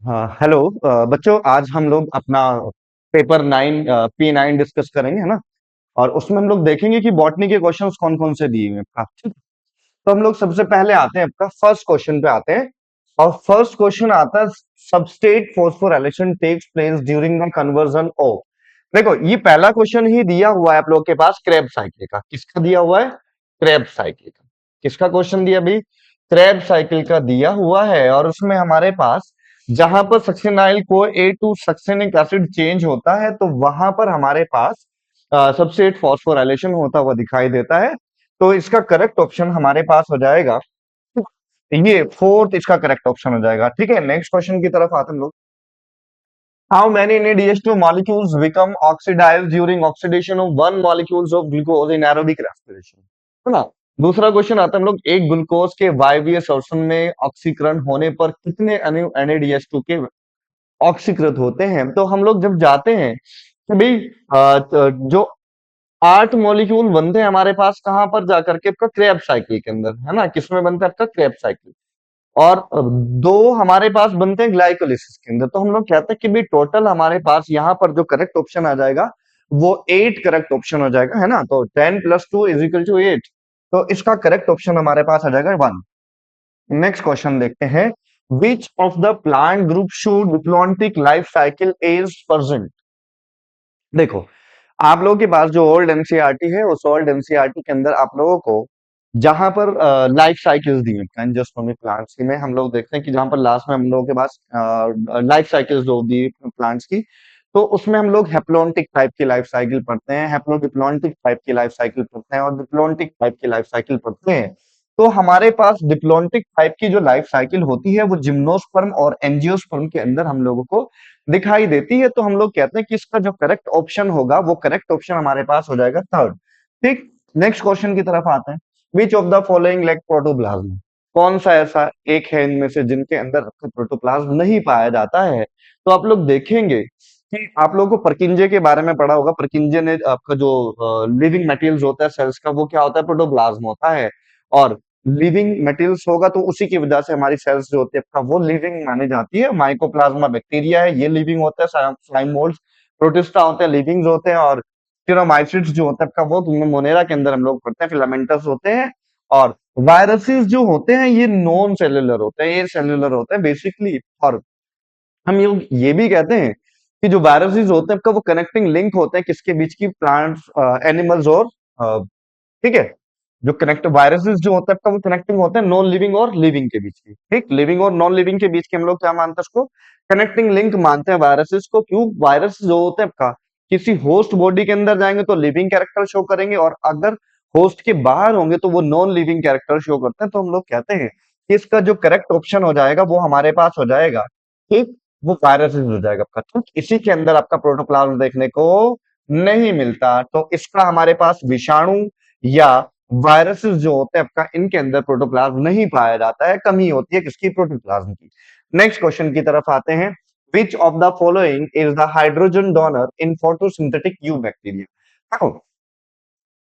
हाँ हेलो। बच्चों, आज हम लोग अपना पेपर 9 P9 डिस्कस करेंगे, है ना। और उसमें हम लोग देखेंगे कि बॉटनी के क्वेश्चंस कौन कौन से दिए हुए हैं आपका, ठीक है? तो हम लोग सबसे पहले आते हैं, आपका फर्स्ट क्वेश्चन पे आते हैं। और फर्स्ट क्वेश्चन आता है, substrate phosphorylation takes place during the conversion of. देखो, ये पहला क्वेश्चन ही दिया हुआ है आप लोग के पास क्रेब साइकिल का। किसका दिया हुआ है? क्रेब साइकिल का। किसका क्वेश्चन दिया भाई? क्रेब साइकिल का दिया हुआ है। और उसमें हमारे पास जहां पर सक्सेनाइल को ए टू सक्सेनिक एसिड चेंज होता है, तो वहां पर हमारे पास सबस्ट्रेट फॉस्फोराइलेशन होता हुआ दिखाई देता है। तो इसका करेक्ट ऑप्शन हमारे पास हो जाएगा, ये फोर्थ इसका करेक्ट ऑप्शन हो जाएगा। ठीक है, नेक्स्ट क्वेश्चन की तरफ आते हैं हम लोग। How many NADH2 molecules become oxidized during oxidation of one molecules of glucose in aerobic respiration, है ना। दूसरा क्वेश्चन आता है हम लोग, एक ग्लूकोज के वायवीय श्वसन में ऑक्सीकरण होने पर कितने अणु NADH2 के ऑक्सीकृत होते हैं? तो हम लोग जब जाते हैं कि भाई जो 8 मॉलिक्यूल बनते हैं हमारे पास कहां पर जाकर के, आपका क्रेब साइकिल के अंदर, है ना। किसमें बनता है? आपका क्रेब साइकिल। और दो हमारे पास बनते हैं ग्लाइकोलिसिस के अंदर। तो हम लोग कहते हैं कि भाई टोटल हमारे पास यहाँ पर जो करेक्ट ऑप्शन आ जाएगा वो 8 करेक्ट ऑप्शन हो जाएगा, है ना। तो 10 + 2 = 8। तो इसका करेक्ट ऑप्शन हमारे पास आ जाएगा 1। नेक्स्ट क्वेश्चन देखते हैं। Which of the plant group show diplontic life cycle is present? देखो, आप लोगों के पास जो ओल्ड एनसीईआरटी है, उस ओल्ड एनसीईआरटी के अंदर आप लोगों को जहां पर लाइफ साइकिल्स दी हैं एंजियोस्पर्मिक प्लांट्स की, में हम लोग देखते हैं कि जहां पर लास्ट में हम लोगों के पास लाइफ साइकिल्स जो दी प्लांट्स की, तो उसमें हम लोग हैप्लॉन्टिक टाइप की लाइफ साइकिल पढ़ते हैं, हैप्लोडिप्लॉन्टिक टाइप की लाइफ साइकिल पढ़ते हैं और डिप्लॉन्टिक टाइप की लाइफ साइकिल पढ़ते हैं। तो हमारे पास डिप्लॉन्टिक टाइप की जो लाइफ साइकिल होती है वो जिम्नोस्पर्म और एंजियोस्पर्म के अंदर हम लोगों को दिखाई देती है। तो हम लोग कहते हैं कि इसका जो करेक्ट ऑप्शन होगा वो करेक्ट ऑप्शन हमारे पास हो जाएगा थर्ड। ठीक, नेक्स्ट क्वेश्चन की तरफ आते हैं। Which of the following lack protoplasm? कौन सा ऐसा एक है इनमें से जिनके अंदर प्रोटोप्लाज्म नहीं पाया जाता है? तो आप लोग देखेंगे कि आप लोगों को परकिंजे के बारे में पढ़ा होगा। परकिंजे ने आपका जो लिविंग मटेरियल्स होता है सेल्स का, वो क्या होता है? प्रोटोप्लाज्म होता है। और लिविंग मटेरियल्स होगा तो उसी की वजह से हमारी सेल्स जो होती है आपका वो लिविंग मानी जाती है। माइकोप्लाज्मा बैक्टीरिया है, ये लिविंग होता है। स्लाइम मोल्ड्स प्रोटिस्टा होते हैं, लिविंग होते हैं। और टिरामाइसिट्स जो होता है आपका वो मोनेरा के अंदर हम लोग पढ़ते हैं, फिलामेंटस होते हैं। और वायरसेस जो होते हैं ये नॉन सेल्युलर होते हैं, ये सेल्युलर होते हैं बेसिकली। और हम ये भी कहते हैं कि जो वायरसेस होते हैं आपका वो कनेक्टिंग लिंक होते हैं किसके बीच की? प्लांट्स, एनिमल्स और ठीक है, जो कनेक्ट वायरसेस जो होता है आपका वो कनेक्टिंग होते हैं नॉन लिविंग और लिविंग के बीच की। ठीक, लिविंग और नॉन लिविंग के बीच के हम लोग क्या मानते हैं? उसको कनेक्टिंग लिंक मानते हैं वायरसेस को। क्यों? वायरस जो होते हैं आपका किसी होस्ट बॉडी के अंदर जाएंगे तो लिविंग कैरेक्टर शो करेंगे, और अगर होस्ट के बाहर होंगे तो वो नॉन लिविंग कैरेक्टर शो करते हैं। तो हम लोग कहते हैं कि इसका जो करेक्ट ऑप्शन हो जाएगा वो हमारे पास हो जाएगा, ठीक, वो वायरसेस हो जाएगा आपका। ठीक, इसी के अंदर आपका प्रोटोप्लाज्म देखने को नहीं मिलता। तो इसका हमारे पास विषाणु या वायरसेस जो होते हैं आपका, इनके अंदर प्रोटोप्लाज्म नहीं पाया जाता है, कमी होती है किसकी? प्रोटोप्लाज्म की। नेक्स्ट क्वेश्चन की तरफ आते हैं। Which of the following is the hydrogen donor in photosynthetic you bacteria? देखो,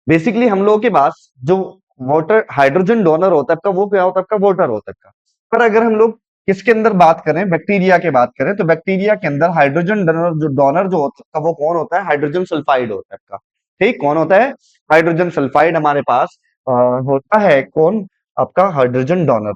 बेसिकली हम लोगों के पास जो वाटर हाइड्रोजन डोनर होता है आपका वो क्या होता है? आपका वाटर होता है आपका। पर अगर हम लोग किसके अंदर बात करें, बैक्टीरिया की बात करें, तो बैक्टीरिया के अंदर हाइड्रोजन डोनर जो होता है वो कौन होता है? हाइड्रोजन सल्फाइड होता है आपका। ठीक, कौन होता है? हाइड्रोजन सल्फाइड हमारे पास होता है। कौन? आपका हाइड्रोजन डोनर।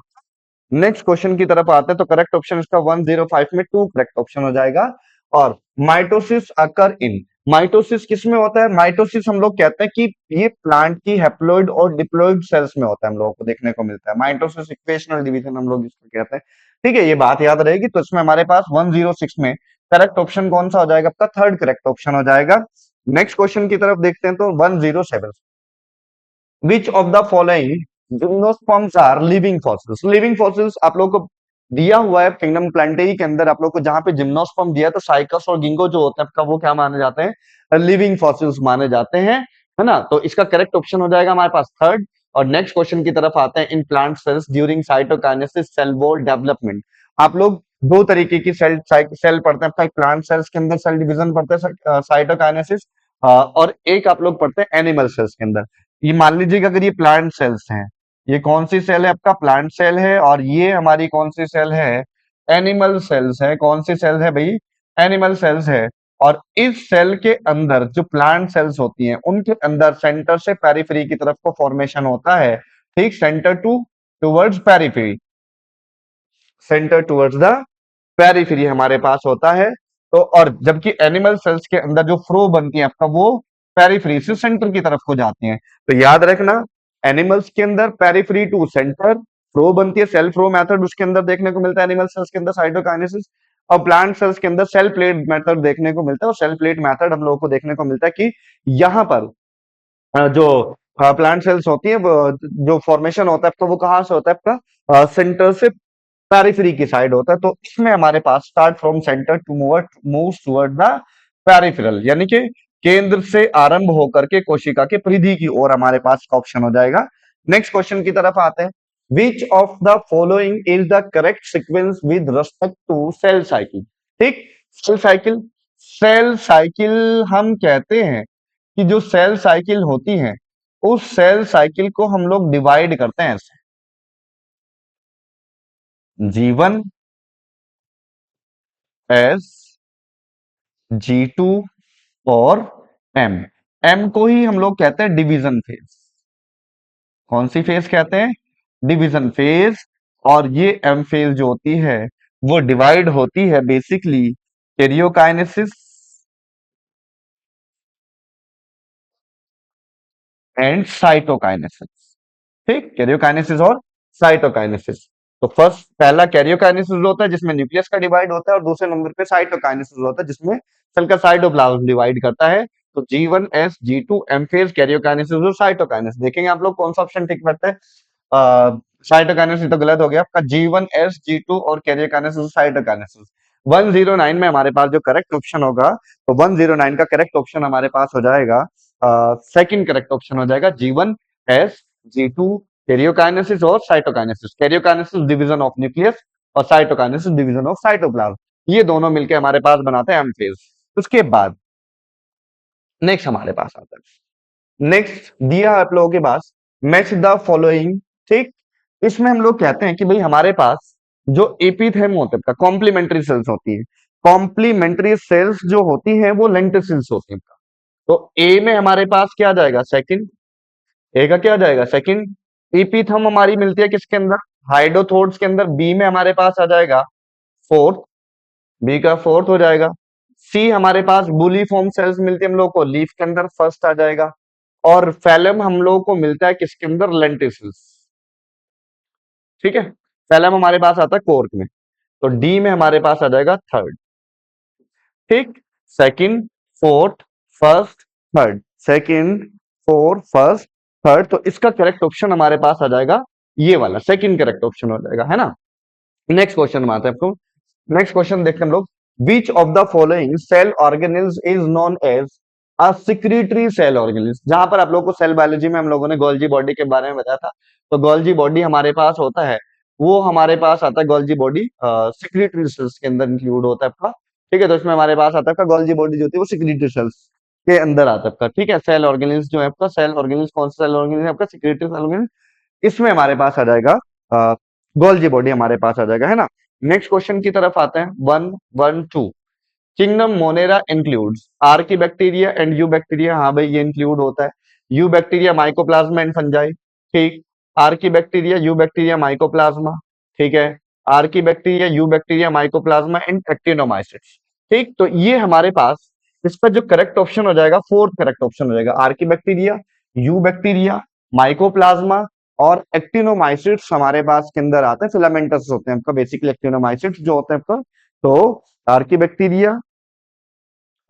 नेक्स्ट क्वेश्चन की तरफ आते हैं। तो करेक्ट ऑप्शन इसका 105 में 2 करेक्ट ऑप्शन हो जाएगा। और माइटोसिस अकर इन, माइटोसिस किसमें होता है? माइटोसिस हम लोग कहते हैं कि ये प्लांट की हैप्लॉइड और डिप्लॉइड सेल्स में होता है, हम लोगों को देखने को मिलता है। माइटोसिस इक्वेशनल डिवीजन हम लोग इसको कहते हैं। ठीक है, ये बात याद रहेगी। तो इसमें हमारे पास 106 में करेक्ट ऑप्शन कौन सा हो जाएगा? आपका थर्ड करेक्ट ऑप्शन हो जाएगा। नेक्स्ट क्वेश्चन की तरफ देखते हैं। तो 107, which of the following gymnosperms are living fossils? Living fossils आप लोगों को दिया हुआ है किंगडम प्लांटेई के अंदर। आप लोग को जहां पे जिम्नोस्पर्म दिया है तो साइकस और गिंगो जो होते हैं आपका वो क्या माने जाते हैं? लिविंग फॉसिल्स माने जाते हैं, है ना। तो इसका करेक्ट ऑप्शन हो जाएगा हमारे पास थर्ड। और नेक्स्ट क्वेश्चन की तरफ आते हैं। In plant cells during cytokinesis cell wall development, आप लोग दो तरीके की सेल पढ़ते हैं। प्लांट सेल्स के अंदर सेल डिवीजन पढ़ते हैं साइटोकाइनेसिस, और एक आप लोग पढ़ते हैं एनिमल सेल्स के अंदर। ये मान लीजिए कि अगर ये प्लांट सेल्स हैं, ये कौन सी सेल है? आपका प्लांट सेल है। और ये हमारी कौन सी सेल है? एनिमल सेल्स है। कौन सी सेल्स है भाई? एनिमल सेल्स है। और इस सेल के अंदर जो प्लांट सेल्स होती हैं उनके अंदर सेंटर से पेरिफेरी की तरफ को फॉर्मेशन होता है। ठीक, centre to towards periphery, centre towards the periphery हमारे पास होता है। तो और जबकि एनिमल सेल्स के अंदर जो फ्लो बनती है आपका वो पेरिफेरी से सेंटर की तरफ को जाती है। तो याद रखना, एनिमल्स के अंदर पेरिफेरी टू सेंटर फ्लो बनती है, सेल फ्लो मेथड उसके अंदर देखने को मिलता है एनिमल सेल्स के अंदर, साइटोकाइनेसिस। और प्लांट सेल्स के अंदर सेल प्लेट मेथड देखने को मिलता है। और सेल प्लेट मेथड हम लोगों को देखने को मिलता है कि यहाँ पर जो प्लांट सेल्स होती है जो फॉर्मेशन होता है तो वो कहाँ से होता है आपका? सेंटर से पेरिफेरी की साइड होता है। तो इसमें हमारे पास start from centre to move toward the peripheral, यानी कि केंद्र से आरंभ होकर के कोशिका के परिधि की ओर हमारे पास का ऑप्शन हो जाएगा। नेक्स्ट क्वेश्चन की तरफ आते हैं। Which of the following is the correct sequence with respect to cell cycle? ठीक, सेल साइकिल, सेल साइकिल हम कहते हैं कि जो सेल साइकिल होती है उस सेल साइकिल को हम लोग डिवाइड करते हैं ऐसे, G1 S, G2 और M। M को ही हम लोग कहते हैं डिवीजन फेज। कौन सी फेज कहते हैं? Division phase. और ये M फेज जो होती है वो डिवाइड होती है बेसिकली कैरियोकाइनेसिस एंड साइटोकाइनेसिस। ठीक, कैरियोकाइनेसिस और साइटोकाइनेसिस। तो फर्स्ट पहला कैरियोकाइनेसिस होता है जिसमें न्यूक्लियस का डिवाइड होता है, और दूसरे नंबर पे साइटोकाइनेसिस होता है जिसमें सेल का साइटोप्लाज्म डिवाइड करता है। तो G1S G2 M phase karyokinesis और साइटोकाइनेसिस। देखेंगे आप लोग कौन सा ऑप्शन ठीक बैठता है। साइटोकाइनेसिस तो गलत हो गया आपका, G1S G2 और कैरियोकाइनेसिस साइटोकाइनेसिस। 109 में हमारे पास जो करेक्ट ऑप्शन होगा, तो 109 का करेक्ट ऑप्शन हमारे पास हो जाएगा, सेकंड करेक्ट ऑप्शन हो जाएगा G1S G2 कैरियोकाइनेसिस और cytokinesis. Karyokinesis division of nucleus और साइटोकाइनेसिस डिवीजन ऑफ साइटोप्लाज्म। ये दोनों मिलके हमारे पास बनाते हैं एम फेज। उसके बाद नेक्स्ट हमारे पास आता है, नेक्स्ट दिया आप लोगों के पास मैच द फॉलोइंग। ठीक, इसमें हम लोग कहते हैं कि भाई हमारे पास जो एपिथेम होता है कॉम्प्लीमेंट्री सेल्स होती है, कॉम्प्लीमेंट्री सेल्स जो होती हैं वो लेंटिसिल्स होती हैं। तो ए में हमारे पास क्या आ जाएगा? सेकंड। ए का क्या आ जाएगा? सेकंड। एपिथम हमारी मिलती है किसके अंदर? हाइडोथोड्स के अंदर। बी में हमारे पास आ जाएगा फोर्थ, बी का फोर्थ हो जाएगा। सी हमारे पास बुलीफॉर्म सेल्स मिलती है हम लोग को लीफ के अंदर, फर्स्ट आ जाएगा। और फैलम हम लोग को मिलता है किसके अंदर? लेंटिसिल्स। ठीक है, फैलम हमारे पास आता है कोर्क में। तो डी में हमारे पास आ जाएगा थर्ड। ठीक, second, fourth, first, third, second, fourth, first, third. तो इसका करेक्ट ऑप्शन हमारे पास आ जाएगा ये वाला, सेकंड करेक्ट ऑप्शन हो जाएगा, है ना। नेक्स्ट क्वेश्चन में आते हैं आपको। नेक्स्ट क्वेश्चन देखते हैं हम लोग। Which of the following cell organelles is known as a secretory cell organelles? जहां पर आप लोगों को सेल बायोलॉजी में हम लोगों ने गोल्जी बॉडी के बारे में बताया था। तो गोल्जी बॉडी हमारे पास होता है, वो हमारे पास आता है गोल्जी बॉडी सिक्रीटरी सेल्स के अंदर इंक्लूड होता है आपका। ठीक है, तो इसमें हमारे पास आता है आपका गोल्जी बॉडी जो होती है वो सिक्रीटरी सेल्स के अंदर आता है आपका। ठीक है, सेल ऑर्गेनिल्स जो है आपका, सेल ऑर्गेनिल्स कौन सा सेल ऑर्गेनिल्स है आपका? Secretory cell organelles. इसमें हमारे पास आ जाएगा गोल्जी बॉडी हमारे पास आ जाएगा, है ना। नेक्स्ट क्वेश्चन की तरफ आते हैं, 112। Kingdom Monera includes archaebacteria and eubacteria. हाँ भाई, ये इंक्लूड होता है। Eubacteria mycoplasma and fungi. ठीक, archaebacteria eubacteria mycoplasma. ठीक है, archaebacteria eubacteria mycoplasma and actinomycetes. ठीक, तो ये हमारे पास इस पर जो करेक्ट ऑप्शन हो जाएगा, फोर्थ करेक्ट ऑप्शन हो जाएगा, Archie bacteria eubacteria mycoplasma और एक्टिनोमाइसिट्स हमारे पास के अंदर आते हैं, फिलामेंटस होते हैं आपका बेसिकली एक्टिनोमाइसिट्स जो होते हैं आपका। तो Archie bacteria,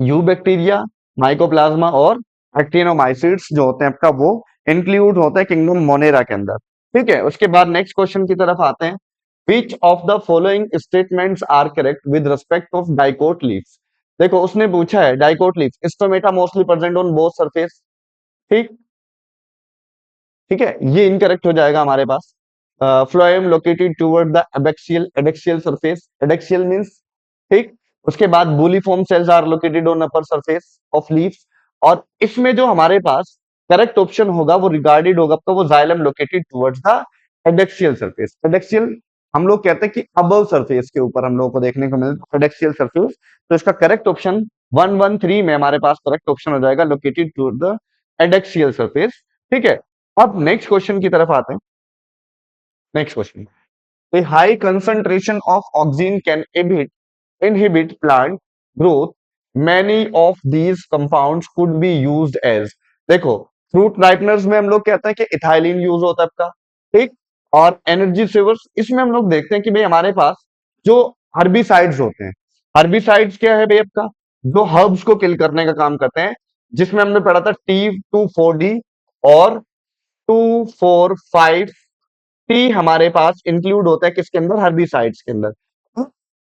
eubacteria, mycoplasma और एक्टिनोमाइसिट्स जो होते हैं आपका वो इंक्लूड होते हैं किंगडम मोनेरा के अंदर। ठीक है, उसके बाद नेक्स्ट क्वेश्चन की तरफ आते हैं। Which of the following statements are correct with respect of dicot leaves? देखो उसने पूछा है dicot leaves, stomata mostly present on both surface. ठीक, ठीक है, ये इनकरेक्ट हो जाएगा हमारे पास। Phloem located toward the abaxial, adaxial surface, adaxial means. ठीक, उसके बाद bulliform cells are located on upper surface of leaves. और इसमें जो हमारे पास करेक्ट ऑप्शन होगा वो रिगार्डेड होगा तो वो xylem located towards the adaxial surface, adaxial हम लोग कहते हैं कि अबव सरफेस के ऊपर हम लोगों को देखने को मिलता है एडेक्सियल सरफेस। तो इसका करेक्ट ऑप्शन 113 में हमारे पास करेक्ट ऑप्शन हो जाएगा located to the adaxial surface. ठीक है, अब नेक्स्ट क्वेश्चन की तरफ आते हैं। Next question, a high concentration of oxygen can inhibit plant growth. Many of these compounds could be used as, देखो फ्रूट राइपनर्स में हम लोग कहते हैं कि इथाइलिन यूज होता है आपका, ठीक। और एनर्जी सेवर्स इसमें हम लोग देखते हैं कि भाई हमारे पास जो हर्बिसाइड्स होते हैं, हर्बिसाइड्स क्या है भाई आपका, जो हर्ब्स को किल करने का काम करते हैं, जिसमें हमने पढ़ा था T2,4-D और 2,4,5 टी हमारे पास इंक्लूड होता है किसके अंदर, हर्बिसाइड्स के अंदर।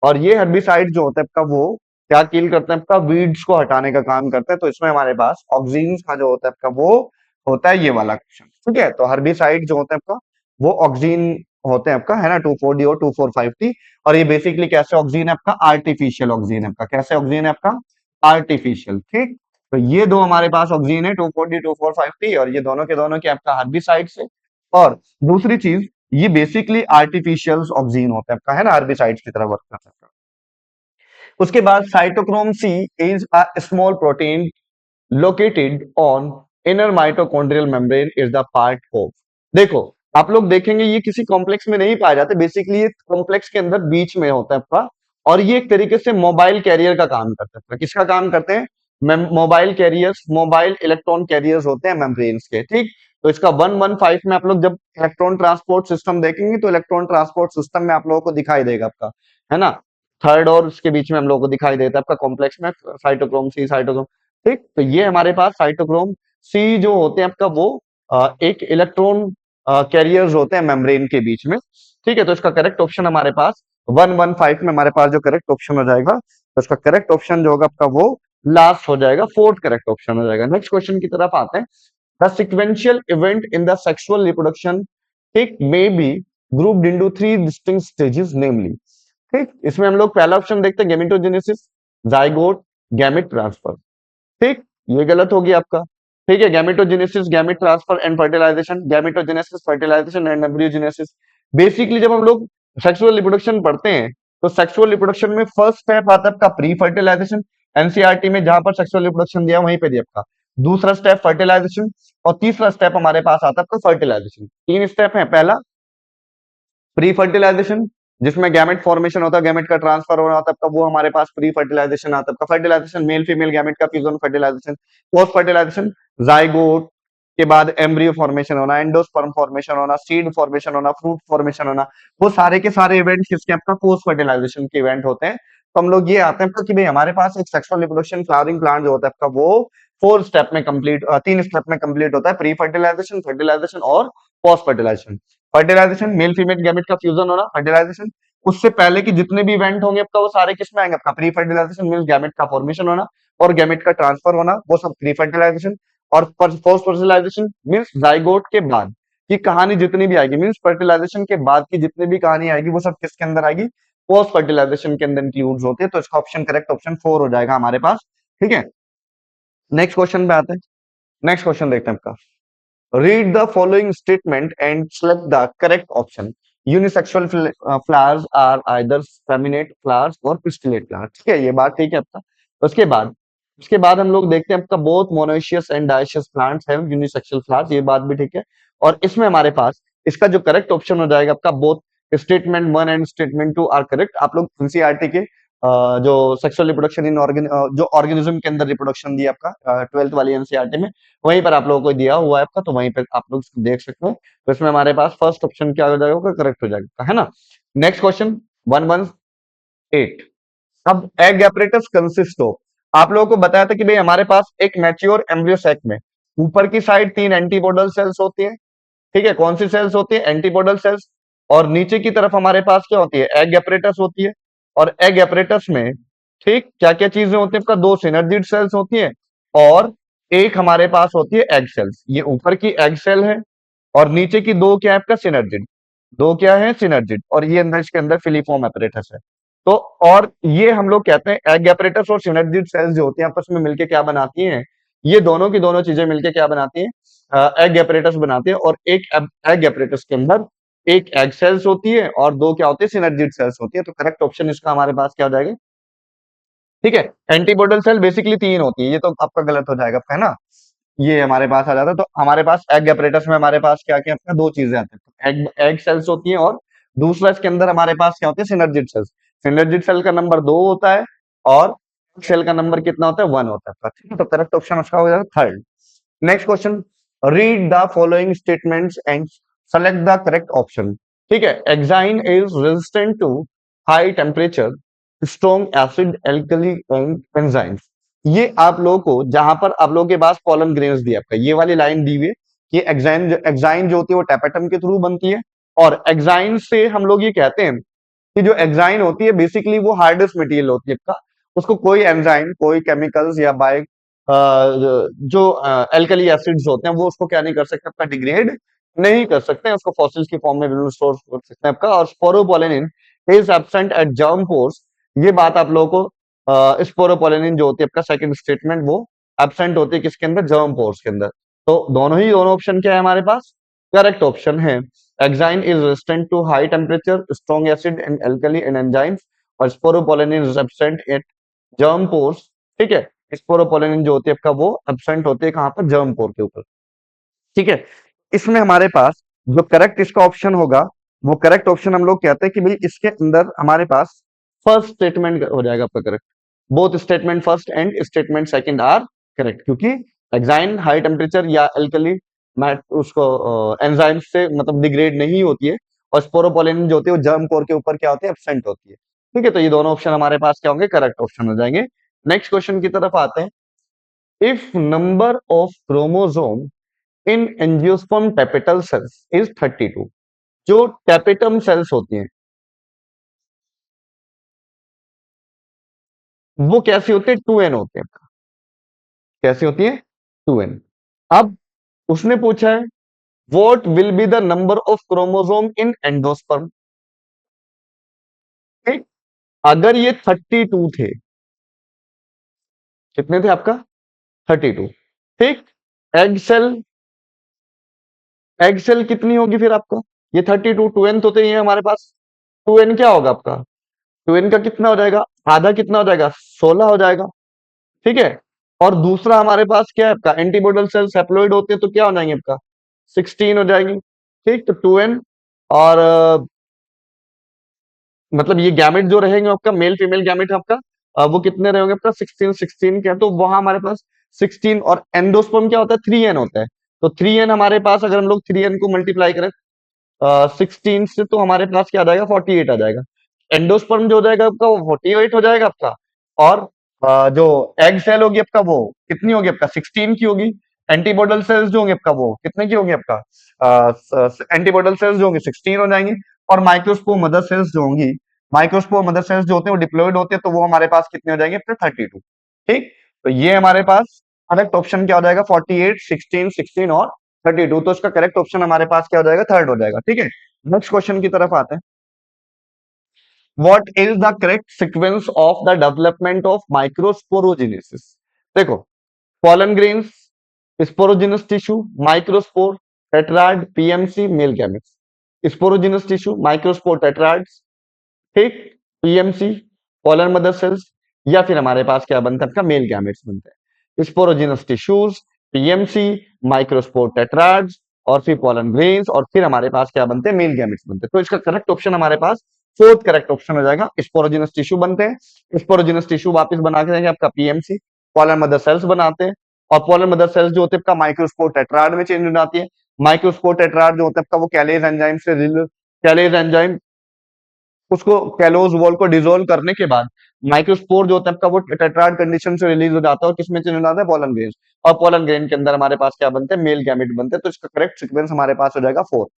और ये हर्बिसाइड जो होता है आपका वो क्या किल करते हैं आपका, वीड्स को हटाने का काम करते हैं। तो इसमें हमारे पास ऑक्सीजन का जो होता है आपका वो होता है ये वाला क्वेश्चन। ठीक है, तो हर्बिसाइड जो होता है आपका वो ऑक्सीजन होते हैं आपका, है ना, 2,4-D और 2,4,5-T। और ये बेसिकली कैसे ऑक्सीजन है आपका, आर्टिफिशियल ऑक्सीजन है आपका। कैसे ऑक्सीजन है आपका, आर्टिफिशियल। ठीक, तो ये दो हमारे पास ऑक्सीजन है 2,4-D 2,4,5-T, और ये दोनों के दोनों के आपका हर्बिसाइड से। और दूसरी चीज, ये बेसिकली आर्टिफिशियल ऑक्सीजन होता है आपका, है ना, हर्बिसाइड्स की तरह वर्क करता है। उसके बाद cytochrome C is a small protein located on inner mitochondrial membrane is the part of, देखो आप लोग देखेंगे ये किसी कॉम्प्लेक्स में नहीं पाए जाते, बेसिकली ये कॉम्प्लेक्स के अंदर बीच में होता है आपका। और ये एक तरीके से मोबाइल कैरियर का काम करता है। किसका काम करते हैं, mobile carriers, mobile electron carriers होते हैं मेम्ब्रेन्स के। ठीक, तो इसका 115 में आप लोग जब इलेक्ट्रॉन ट्रांसपोर्ट सिस्टम देखेंगे तो इलेक्ट्रॉन ट्रांसपोर्ट सिस्टम में आप लोगों को दिखाई देगा आपका, है ना, थर्ड और उसके बीच में हम लोगों को दिखाई देता है आपका कॉम्प्लेक्स में साइटोक्रोम सी, साइटोक्रोम। ठीक, तो ये हमारे पास साइटोक्रोम सी जो होते हैं आपका वो एक इलेक्ट्रॉन कैरियर्स होते हैं मेम्ब्रेन के बीच में। ठीक है, तो इसका करेक्ट ऑप्शन हमारे पास 115 में हमारे पास जो करेक्ट ऑप्शन हो जाएगा, तो इसका करेक्ट ऑप्शन जो होगा आपका वो लास्ट हो जाएगा, फोर्थ करेक्ट ऑप्शन हो जाएगा। नेक्स्ट क्वेश्चन की तरफ आते हैं। The sequential event in the sexual reproduction, ठीक, may be grouped into 3 distinct stages namely. ठीक, इसमें हम लोग पहला ऑप्शन देखते हैं गेमेटोजेनेसिस, जाइगोट, गैमेट ट्रांसफर। ठीक, ये गलत हो गया आपका। ठीक है, gametogenesis, gamete transfer and fertilisation, gametogenesis, fertilisation and embryogenesis. Basically जब हम लोग सेक्सुअल रिप्रोडक्शन पढ़ते हैं तो सेक्सुअल रिप्रोडक्शन में फर्स्ट स्टेप आता है आपका प्री फर्टिलाइजेशन, एनसीईआरटी में जहां पर सेक्सुअल रिप्रोडक्शन दिया वहीं पे दिया आपका। दूसरा स्टेप फर्टिलाइजेशन, और तीसरा स्टेप हमारे पास आता है आपका फर्टिलाइजेशन। तीन स्टेप है, पहला प्री फर्टिलाइजेशन जिसमें गैमेट फॉर्मेशन होता है, गैमेट का ट्रांसफर होना होता है आपका, वो हमारे पास प्री फर्टिलाइजेशन आता है आपका। फर्टिलाइजेशन मेल फीमेल गैमेट का fusion fertilisation. Post fertilisation zygote के बाद एम्ब्रियो फॉर्मेशन होना, एंडोस्पर्म फॉर्मेशन होना, सीड फॉर्मेशन होना, फ्रूट फॉर्मेशन होना, वो सारे के सारे इवेंट किसके आपका पोस्ट फर्टिलाइजेशन के इवेंट होते हैं। तो हम लोग ये आते हैं आपका कि भाई हमारे पास एक सेक्सुअल रिप्रोडक्शन फ्लावरिंग प्लांट जो होता है आपका वो 4 स्टेप में कंप्लीट, 3 स्टेप में कंप्लीट होता है, प्री फर्टिलाइजेशन, फर्टिलाइजेशन और post fertilisation. Fertilisation male female gamete का फ्यूजन होना, फर्टिलाइजेशन उससे पहले के जितने भी इवेंट होंगे आपका वो सारे किस में आएंगे आपका, प्री फर्टिलाइजेशन मींस गैमेट का फॉर्मेशन होना और गैमेट का ट्रांसफर होना, वो सब प्री फर्टिलाइजेशन। और पोस्ट फर्टिलाइजेशन मींस जाइगोट के बाद की कहानी जितनी भी आएगी, मींस फर्टिलाइजेशन के बाद की जितनी भी कहानी आएगी वो सब किसके अंदर आएगी, पोस्ट फर्टिलाइजेशन के अंदर इंक्लूड होती है। तो इसका ऑप्शन करेक्ट ऑप्शन 4 हो जाएगा हमारे पास। ठीक है, नेक्स्ट क्वेश्चन पे आते हैं। नेक्स्ट क्वेश्चन देखते हैं आपका, read the following statement and select the correct option. Unisexual flowers are either staminate flowers or pistillate flowers. ठीक है, ये बात ठीक है आपका। उसके बाद हम लोग देखते हैं आपका both monoecious and dioecious plants have unisexual flowers, ये बात भी ठीक है। और इसमें हमारे पास इसका जो करेक्ट ऑप्शन हो जाएगा आपका both statement 1 and statement 2 are correct। आप लोग एनसीईआरटी के जो सेक्सुअल रिप्रोडक्शन इन ऑर्गेन जो ऑर्गेनिज्म के अंदर रिप्रोडक्शन दिया आपका 12th वाली एनसीईआरटी में, वहीं पर आप लोगों को दिया हुआ है आपका, तो वहीं पर आप लोग देख सकते हो। तो इसमें हमारे पास फर्स्ट ऑप्शन क्या हो जाएगा, करेक्ट हो जाएगा, है ना। Next question 118। अब एग एपरेटस कंसिस्ट ऑफ, आप लोगों को बताया था कि भाई हमारे पास एक मैच्योर एम्ब्रियो सैक में ऊपर की साइड 3 एंटीपोडल सेल्स होती है। ठीक है, कौन सी सेल्स होती है, एंटीपोडल सेल्स। और नीचे की तरफ हमारे पास क्या होती है, एग एपरेटस होती है। और एग एपरेटस में ठीक क्या क्या चीजें होती है आपका, 2 सिनर्जिड सेल्स होती है और एक हमारे पास होती है एग सेल्स। ये ऊपर की एग सेल है और नीचे की 2 क्या है आपका, सिनर्जिड। 2 क्या है, सिनर्जिड। और ये अंदर इसके अंदर फिलीफॉर्म एपरेटस है। तो और ये हम लोग कहते हैं एग एपरेटस और सिनर्जिड सेल्स जो होती हैं आपस में मिलके क्या बनाती हैं, ये दोनों की दोनों चीजें मिलके क्या बनाती हैं, एग एपरेटस बनाते हैं। और एक एग एपरेटस के अंदर एक एग सेल्स होती है और दो क्या होती है, सिनर्जिड सेल्स होती है। तो करेक्ट ऑप्शन इसका हमारे पास क्या हो जाएगा? ठीक है, एंटीपोडल सेल बेसिकली तीन होती है, ये तो आपका गलत हो जाएगा, है ना? ये हमारे पास आ जाता है। तो हमारे पास एग अपरेटस में हमारे पास क्या क्या अपना दो चीजें आती हैं, एग एग सेल्स होती हैं और दूसरा इसके अंदर हमारे पास क्या होती है, सिनर्जिड सेल्स। सिनर्जिड सेल का नंबर दो होता है और सेल का नंबर कितना होता है, वन होता है। ठीक है, तो करेक्ट ऑप्शन उसका हो जाएगा third. Next question, read the following statements and select the correct option. ठीक है, exine is resistant to high temperature, strong acid, alkali and enzymes. ये आप लोगों को जहां पर आप लोगों के पास कॉलम ग्रेन्स दिया आपका, ये वाली लाइन दी हुई है कि एक्साइन एक्साइन जो होती है वो टैपेटम के थ्रू बनती है। और एक्साइन से हम लोग ये कहते हैं कि जो एक्साइन होती है बेसिकली वो हार्डेस्ट मटेरियल होती है आपका, उसको कोई एंजाइम, कोई केमिकल्स या बाय जो एल्कली एसिड्स होते हैं वो उसको क्या नहीं कर सकते, आपका डिग्रेड नहीं कर सकते हैं, उसको फॉसिल्स की फॉर्म में भी स्टोर कर सकते हैं आपका। और sporopollenin is absent at germ pores, ये बात आप लोगों को स्पोरोपोलेनिन जो होती है आपका सेकंड स्टेटमेंट वो एब्सेंट होती है किसके अंदर, जर्म पोर्स के अंदर। तो दोनों ऑप्शन क्या है हमारे पास, करेक्ट ऑप्शन है। Exine is resistant to high temperature, strong acid and alkali and enzymes, और sporopollenin is absent at germ pores. ठीक है, स्पोरोपोलेनिन जो होती है आपका वो एब्सेंट होती है कहां पर, जर्म पोर के ऊपर। ठीक है, इसमें हमारे पास जो करेक्ट इसका ऑप्शन होगा वो करेक्ट ऑप्शन हम लोग कहते हैं कि भाई इसके अंदर हमारे पास फर्स्ट स्टेटमेंट हो जाएगा आपका correct. Both statement first and statement second are correct, क्योंकि एक्साइन हाई टेम्परेचर या एल्कली मैट उसको एंजाइम से मतलब डिग्रेड नहीं होती है, और स्पोरोपोलेनिन जो होती है वो जर्म कोर के ऊपर क्या होती है, एब्सेंट होती है। ठीक है, तो ये दोनों ऑप्शन हमारे पास क्या होंगे, करेक्ट ऑप्शन हो जाएंगे। नेक्स्ट क्वेश्चन की तरफ आते हैं। If number of chromosome in angiosperm tapetal cells is 32, जो टैपेटम सेल्स होती हैं वो कैसी होती है, 2n होते हैं। कैसी होती है, 2n। अब उसने पूछा है what will be the number of chromosome in endosperm. ठीक, अगर ये 32 थे, कितने थे आपका, 32। ठीक, एग सेल, एग सेल कितनी होगी फिर आपका, ये 32, 2n तो है हमारे पास। 2n क्या होगा आपका, 2n का कितना हो जाएगा, आधा कितना हो जाएगा, 16 हो जाएगा। ठीक है, और दूसरा हमारे पास क्या है आपका, एंटीबॉडल सेल्स हैप्लॉइड होते हैं तो क्या हो जाएंगे आपका, 16 हो जाएंगे। ठीक, तो 2n और मतलब ये गैमेट जो रहेंगे आपका, मेल फीमेल गैमेट आपका, वो कितने रहेंगे आपका, 16 16 के। तो वहां हमारे पास 16, और एंडोस्पर्म क्या होता है, 3n होता है। तो 3n हमारे पास अगर हम लोग 3n को मल्टीप्लाई करें 16 से, तो हमारे पास क्या आ जाएगा, 48 आ जाएगा। एंडोस्पर्म जो हो जाएगा आपका वो 48 हो जाएगा आपका। और जो एग सेल होगी आपका वो कितनी होगी आपका, 16 की होगी। एंटीबॉडल सेल्स जो होंगे आपका वो कितने की होंगी आपका, एंटीबॉडल सेल्स जो होंगे 16 हो जाएंगे। और माइक्रोस्पोर मदर सेल्स जो होंगी, माइक्रोस्पोर मदर सेल्स जो होते हैं वो डिप्लॉयड होते हैं, तो वो हमारे पास कितने हो जाएंगे अपने, 32। ठीक, तो ये हमारे पास करेक्ट ऑप्शन क्या हो जाएगा, 48, 16, 16 और 32। तो इसका करेक्ट ऑप्शन हमारे पास क्या हो जाएगा, थर्ड हो जाएगा। ठीक है, नेक्स्ट क्वेश्चन की तरफ आते हैं। What is the correct sequence of the development of microsporogenesis. देखो, pollen grains, sporogenous tissue, microspore, tetrad, PMC, male gametes। sporogenous tissue, microspore, tetrads, ठीक, PMC, pollen mother cells, या फिर हमारे पास क्या बनता है आपका, मेल गैमेट्स बनते हैं। स्पोरोजिनस टिश्यूज, पीएमसी, माइक्रोस्पोर टेट्राड्स, और फिर पॉलन ग्रेन्स, और फिर हमारे पास क्या बनते हैं, मेल गैमेट्स बनते हैं। तो इसका करेक्ट ऑप्शन हमारे पास फोर्थ करेक्ट ऑप्शन हो जाएगा, स्पोरोजिनस टिश्यू बनते हैं। स्पोरोजिनस टिश्यू वापस बना के देंगे आपका पीएमसी, पॉलन मदर सेल्स बनाते हैं। और पॉलन मदर सेल्स जो होते हैं आपका माइक्रोस्पोर टेट्राड में चेंज हो जाती है। माइक्रोस्पोर टेट्राड जो होता है आपका वो कैलेज एंजाइम से, कैलेज एंजाइम उसको कैलोज वॉल को डिसोल्व करने के बाद माइक्रोस्पोर जो होता है आपका वो टेट्राड कंडीशन से रिलीज हो जाता है, और किसमें चेंज हो जाता है, पोलन ग्रेन। और पोलन ग्रेन के अंदर हमारे पास क्या बनते हैं, मेल गैमेट बनते हैं। तो इसका करेक्ट सीक्वेंस हमारे पास हो जाएगा फोर्थ,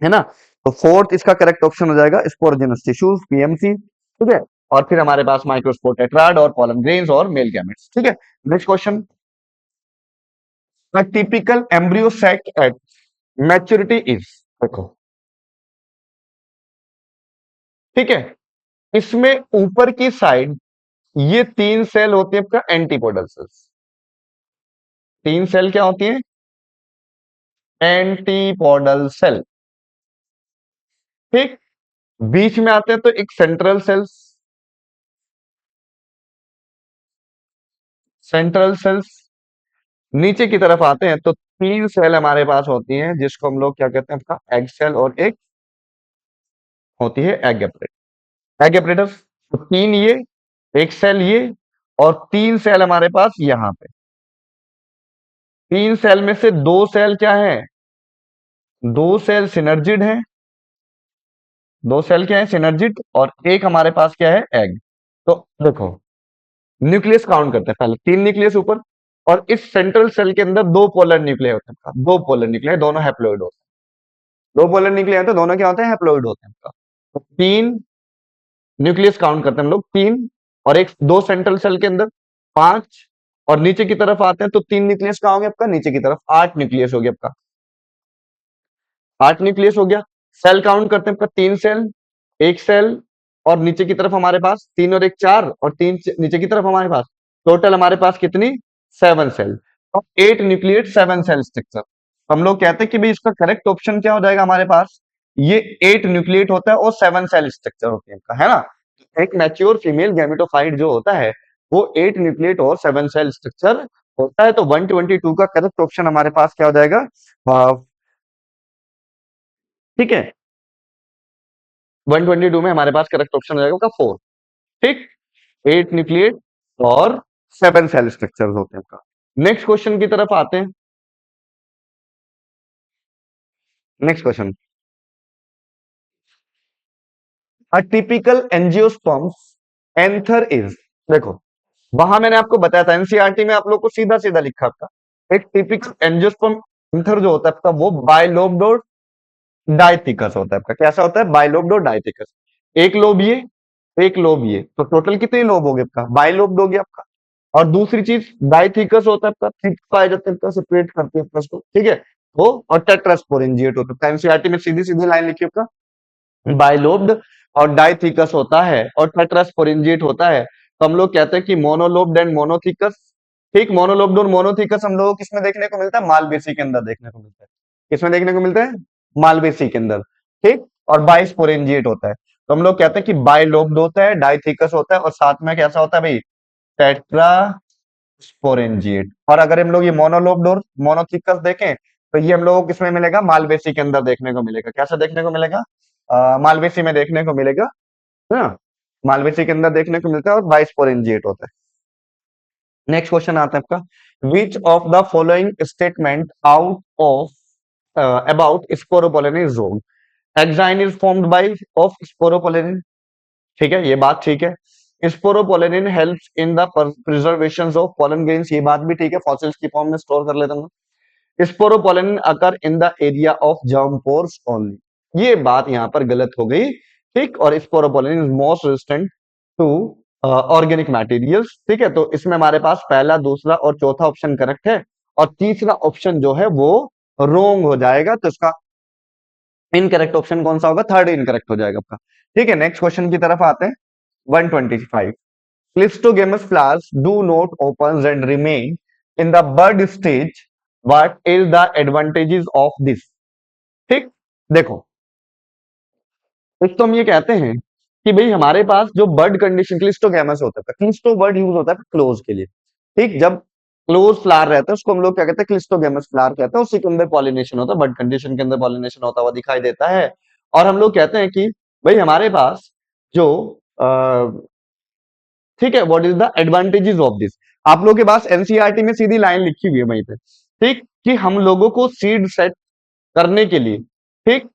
है ना? तो फोर्थ इसका करेक्ट ऑप्शन हो जाएगा स्पोरोजेनस टिश्यूज, पीएमसी। ठीक है, और फिर हमारे पास माइक्रोस्पोर टेट्राड और पोलन ग्रेन्स और मेल गैमेट्स। ठीक है, next question, typical embryo sac at maturity is. देखो, ठीक है, इसमें ऊपर की साइड ये तीन सेल होती है आपका एंटीपोडल सेल्स। तीन सेल क्या होती है, एंटीपोडल सेल। ठीक, बीच में आते हैं तो एक सेंट्रल सेल्स, सेंट्रल सेल्स, नीचे की तरफ आते हैं तो तीन सेल हमारे पास होती हैं जिसको हम लोग क्या कहते हैं, आपका एग सेल, और एक होती है एग एपरेट, एग एपरेटस। तो तीन ये, एक सेल ये, और तीन सेल हमारे पास यहाँ पे। तीन सेल में से दो सेल क्या है, दो सेल सिनर्जिड है, दो सेल क्या है सिनर्जिड, और एक हमारे पास क्या है एग। तो देखो, न्यूक्लियस काउंट करते हैं पहले, तीन न्यूक्लियस ऊपर, और इस सेंट्रल सेल के अंदर दो पोलर न्यूक्लियर होते हैं, दो पोलर न्यूक्लियर, दोनों हैप्लॉइड होते हैं, दो पोलर न्यूक्लियर तो दोनों क्या होते हैं, हैप्लॉइड होते हैं आपका। तो तीन न्यूक्लियस काउंट करते हैं हम लोग, तीन, और एक दो सेंट्रल सेल के अंदर, पांच, और नीचे की तरफ आते हैं तो तीन न्यूक्लियस कहाँ होंगे आपका, नीचे की तरफ आठ न्यूक्लियस हो गया आपका, आठ न्यूक्लियस हो गया। सेल काउंट करते हैं आपका, तीन सेल, एक सेल, और नीचे की तरफ हमारे पास तीन और एक चार, और तीन नीचे की तरफ हमारे पास टोटल हमारे पास कितनी, सेवन सेल। तो eight nucleate seven cell structure. हम लोग कहते हैं कि भाई इसका करेक्ट ऑप्शन क्या हो जाएगा हमारे पास, ये एट न्यूक्लियट होता है और सेवन सेल स्ट्रक्चर होती है इनका, है ना। एक मैच्योर फीमेल गैमेटोफाइट जो होता है वो एट न्यूक्लियट और सेवन सेल स्ट्रक्चर होता है। तो 122 का करेक्ट ऑप्शन हमारे पास क्या हो जाएगा, ठीक है, 122 में हमारे पास करेक्ट ऑप्शन हो जाएगा फोर। ठीक, एट न्यूक्लियट और सेवन सेल स्ट्रक्चर होते हैं आपका। नेक्स्ट क्वेश्चन की तरफ आते हैं। Next question, a typical angiosperms anther is, देखो वहां मैंने आपको बताया था एनसीईआरटी में आप लोग को सीधा सीधा लिखा था, एक टिपिकल एंजियोस्पर्म एंथर जो होता है आपका वो बाइलोब्ड डाइथिकस होता है आपका, कैसा होता है, बाइलोब्ड डाइथिकस। एक लोब ये, एक लोब ये, तो टोटल कितने लोब हो गए आपका, बाइलोब्ड हो गया आपका। और दूसरी चीज डाइथिकस होता है आपका, थिक पाए जाते हैं, सेपरेट करते हैं आपका इसको, ठीक है। वो और टेट्रास्पोरेंजिएट होता है, एनसीईआरटी में सीधी सीधी लाइन लिखी है आपका, बाइलोब्ड और डाइथिकस होता है और टेट्रास्पोरेंजिएट होता है। तो हम लोग कहते हैं कि मोनोलोब्ड एंड मोनोथिकस। ठीक, मोनोलोब्ड और मोनोथिकस हम लोगों को किसमें देखने को मिलता है, मालवेसी के अंदर देखने को मिलता है। किसमें देखने को मिलता है, मालवेसी के अंदर। ठीक, और बाइस्पोरेंजिएट होता है। तो हम लोग कहते हैं कि बाइलोब्ड होता है, डाइथिकस होता है, और साथ में कैसा होता है भाई, टेट्रास्पोरेंजिएट। और अगर हम लोग ये मोनोलोब्ड और मोनोथिकस देखें तो ये हम लोगों को किसमें मिलेगा, मालवेसी के अंदर देखने को मिलेगा। कैसा देखने को मिलेगा, मालवेसी में देखने को मिलेगा, है ना, मालवेसी के अंदर देखने को मिलता है और बाइस्पोरेंजिएट होता है। नेक्स्ट क्वेश्चन आता है आपका, which of the following statement out of about sporopollen is wrong, exine is formed by of sporopollen, ठीक है, ये बात ठीक है। Sporopollenin helps in the preservation of pollen grains, ये बात भी ठीक है, फॉसिल्स की फॉर्म में स्टोर कर लेता हूँ। Sporopollenin occur in the area of germ pores only, ये बात यहां पर गलत हो गई। ठीक, और sporopollenin is most resistant to organic materials, ठीक है। तो इसमें हमारे पास पहला, दूसरा और चौथा ऑप्शन करेक्ट है, और तीसरा ऑप्शन जो है वो रोंग हो जाएगा। तो इसका इनकरेक्ट ऑप्शन कौन सा होगा, थर्ड इनकरेक्ट हो जाएगा आपका। ठीक है, नेक्स्ट क्वेश्चन की तरफ आते हैं। 125, Clistogamous flowers do not open and remain in the bud stage. What is the advantages of this? ठीक, देखो एक तो हम ये कहते हैं कि भाई हमारे पास जो बर्ड कंडीशन क्लिस्टोगैमस होता है, क्लिस्टो वर्ड यूज होता है क्लोज के लिए। ठीक, जब क्लोज फ्लावर रहता है उसको हम लोग क्या कहते हैं, क्लिस्टोगैमस फ्लावर कहते हैं, उसी के अंदर पॉलिनेशन होता है, बर्ड कंडीशन के अंदर पॉलिनेशन होता हुआ दिखाई देता है। और हम लोग कहते हैं कि भाई हमारे पास जो ठीक है, what is the advantages of this, आप लोगों के पास एनसीईआरटी में सीधी लाइन लिखी हुई है वहीं पे, ठीक, कि हम लोगों को सीड सेट करने के लिए, ठीक,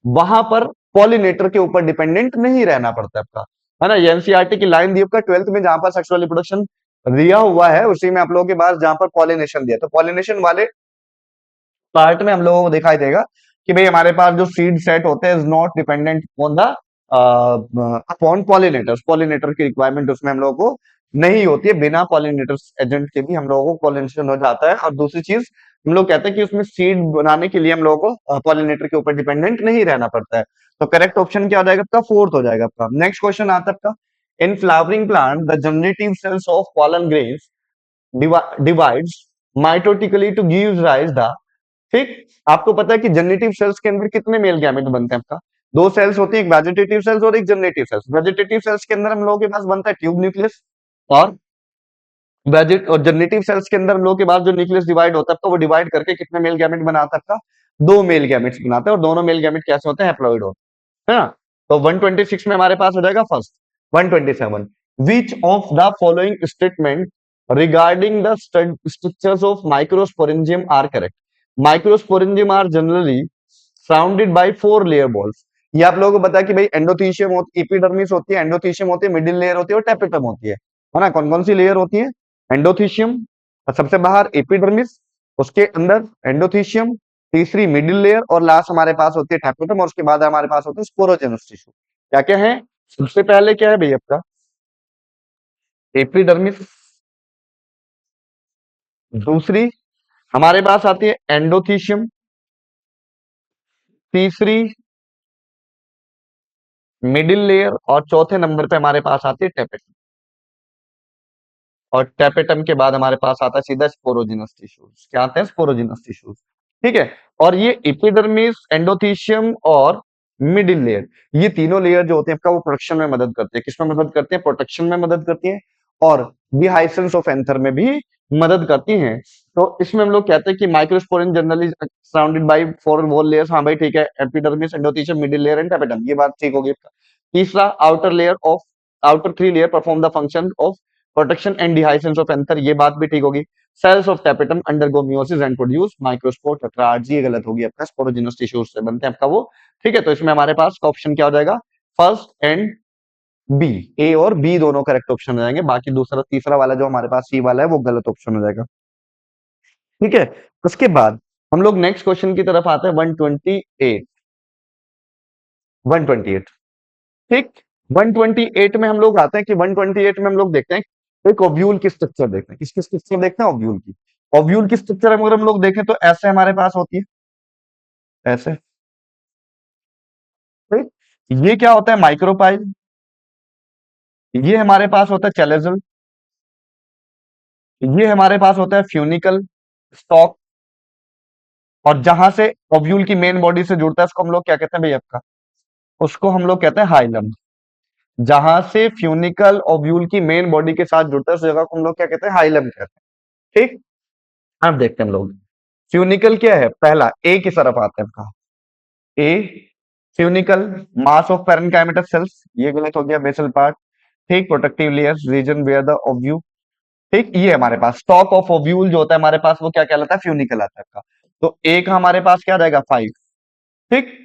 वहां पर पॉलिनेटर के ऊपर डिपेंडेंट नहीं रहना पड़ता आपका, है ना। ये एनसीईआरटी की लाइन दी आपका 12th में, जहां पर सेक्सुअल रिप्रोडक्शन दिया हुआ है उसी में आप लोगों के पास जहां पर पॉलिनेशन दिया, तो पॉलिनेशन वाले पार्ट में हम लोगों को दिखाई देगा कि भाई हमारे पास जो सीड सेट होते हैं is not dependent on the upon pollinators, pollinator की रिक्वायरमेंट उसमें हम लोगों को नहीं होती है, बिना पॉलिनेटर्स एजेंट के भी हम लोगों को पॉलिनेशन हो जाता है। और दूसरी चीज हम लोग कहते हैं कि उसमें सीड बनाने के लिए हम लोगों को पॉलिनेटर के ऊपर डिपेंडेंट नहीं रहना पड़ता है। तो करेक्ट ऑप्शन क्या हो जाएगा आपका, फोर्थ हो जाएगा आपका। नेक्स्ट क्वेश्चन आता है आपका, in flowering plant the generative cells of pollen grains divides mitotically to give rise the, ठीक, आपको पता है कि जनरेटिव सेल्स के अंदर कितने मेल गैमेट बनते हैं आपका, दो सेल्स होती है, एक वेजिटेटिव सेल्स और एक जनरेटिव सेल्स। वेजिटेटिव सेल्स के अंदर हम लोगों के पास बनता है ट्यूब न्यूक्लियस, और वेजिट और जनरेटिव सेल्स के अंदर हम लोगों के पास जो न्यूक्लियस डिवाइड होता है तो वो डिवाइड करके कितने मेल गैमेट बनाता है आपका, दो मेल गैमेट्स बनाता है, और दोनों मेल गैमेट कैसे होते हैं, हैप्लॉइड होते हैं, है ना। तो 126 में हमारे पास हो जाएगा first. 127, which of the following statement regarding the structures of microsporangium are correct. Microsporangium are generally surrounded by four layer walls. ये आप लोगों को पता है कि भाई एंडोथीशियम होती, एपिडर्मिस होती है, एंडोथीशियम होती है, मिडिल लेयर होती है और टेपिटम होती है ना। कौन कौन सी लेयर होती है, एंडोथीशियम, सबसे बाहर एपिडर्मिस, उसके अंदर एंडोथीशियम, तीसरी मिडिल लेयर, और लास्ट हमारे पास होती है टेपिटम, और उसके बाद हमारे पास होते हैं स्पोरोजेनस टिश्यू। क्या क्या है, सबसे पहले क्या है भैया आपका एपिडर्मिस, दूसरी हमारे पास आती है एंडोथीशियम, तीसरी मिडिल लेयर, और चौथे नंबर पे हमारे पास आती है टेपिटम। और टेपेटम के बाद हमारे पास आता है सीधा स्पोरोजिनस टिश्यूज। क्या आते हैं, स्पोरोजिनस टिश्यूज। ठीक है। और ये एपिडर्मिस, एंडोथीशियम और मिडिल लेयर, ये तीनों लेयर जो होते हैं आपका वो प्रोटेक्शन में मदद करते हैं। किसमें मदद करते हैं, प्रोटेक्शन में मदद करती है, और डिहाइसेंस ऑफ एंथर में भी मदद करती हैं। तो इसमें हम लोग कहते हैं कि microsporangium generally surrounded by four wall layers. हाँ भाई ठीक है, epidermis, endothecium, middle layer and tapetum, ये बात ठीक होगी। तीसरा outer layer of, outer three layer perform the function of protection and dehiscence of anther, ये बात भी ठीक होगी। Cells of tapetum undergo meiosis and produce microspore tetrads, ये गलत होगी आपका, स्पोरोजिनस टिश्यूज से बनते हैं आपका वो। ठीक है, तो इसमें हमारे पास का ऑप्शन क्या हो जाएगा, फर्स्ट एंड बी, ए और बी दोनों करेक्ट ऑप्शन हो जाएंगे। बाकी दूसरा तीसरा वाला जो हमारे पास सी वाला है वो गलत ऑप्शन हो जाएगा। ठीक है, उसके बाद हम लोग नेक्स्ट क्वेश्चन की तरफ आते हैं, 128। 128, ठीक। 128 में हम लोग आते हैं कि 128 में हम लोग देखते हैं एक ओव्यूल की स्ट्रक्चर, देखते हैं किसकी स्ट्रक्चर, देखते हैं ओव्यूल की। ओव्यूल की स्ट्रक्चर अगर हम लोग देखें तो ऐसे हमारे पास होती है, ऐसे, ठीक। ये क्या होता है, माइक्रोपाइल। ये हमारे पास होता है चैलेजल। ये हमारे पास होता है फ्यूनिकल स्टॉक। और जहां से ओव्यूल की मेन बॉडी से जुड़ता है उसको हम लोग क्या कहते हैं भैया आपका, उसको हम लोग कहते हैं हाइलम। जहां से फ्यूनिकल ओव्यूल की मेन बॉडी के साथ जुड़ता है उस जगह को हम लोग क्या कहते हैं, हाइलम कहते हैं। ठीक। अब देखते हैं हम लोग, फ्यूनिकल क्या है, पहला ए की तरफ आते हैं आपका, a funicle, mass of parenchymatous cells, ये गलत हो गया, बेसल पार्ट। ठीक, protective layers, region where the ovule. ठीक, ये हमारे पास स्टॉक ऑफ ओव्यूल जो होता है हमारे पास वो क्या कहलाता है, फ्यूनिकल आता है आपका। तो एक हमारे पास क्या रहेगा, 5। ठीक।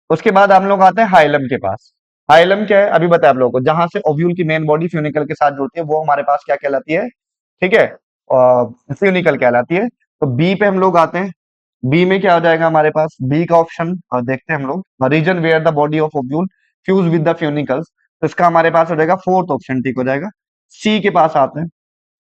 उसके बाद हम लोग आते हैं हाइलम के पास। हाइलम क्या है, अभी बताया आप लोगों को, जहां से ओव्यूल की मेन बॉडी फ्यूनिकल के साथ जुड़ती है वो हमारे पास क्या कहलाती है, ठीक है, फ्यूनिकल कहलाती है। तो बी पे हम लोग आते हैं, बी में क्या हो जाएगा हमारे पास, बी का ऑप्शन देखते हैं हम लोग, region where the body of ovule fuse with the funicles, तो इसका हमारे पास हो जाएगा फोर्थ ऑप्शन, ठीक हो जाएगा। सी के पास आते हैं,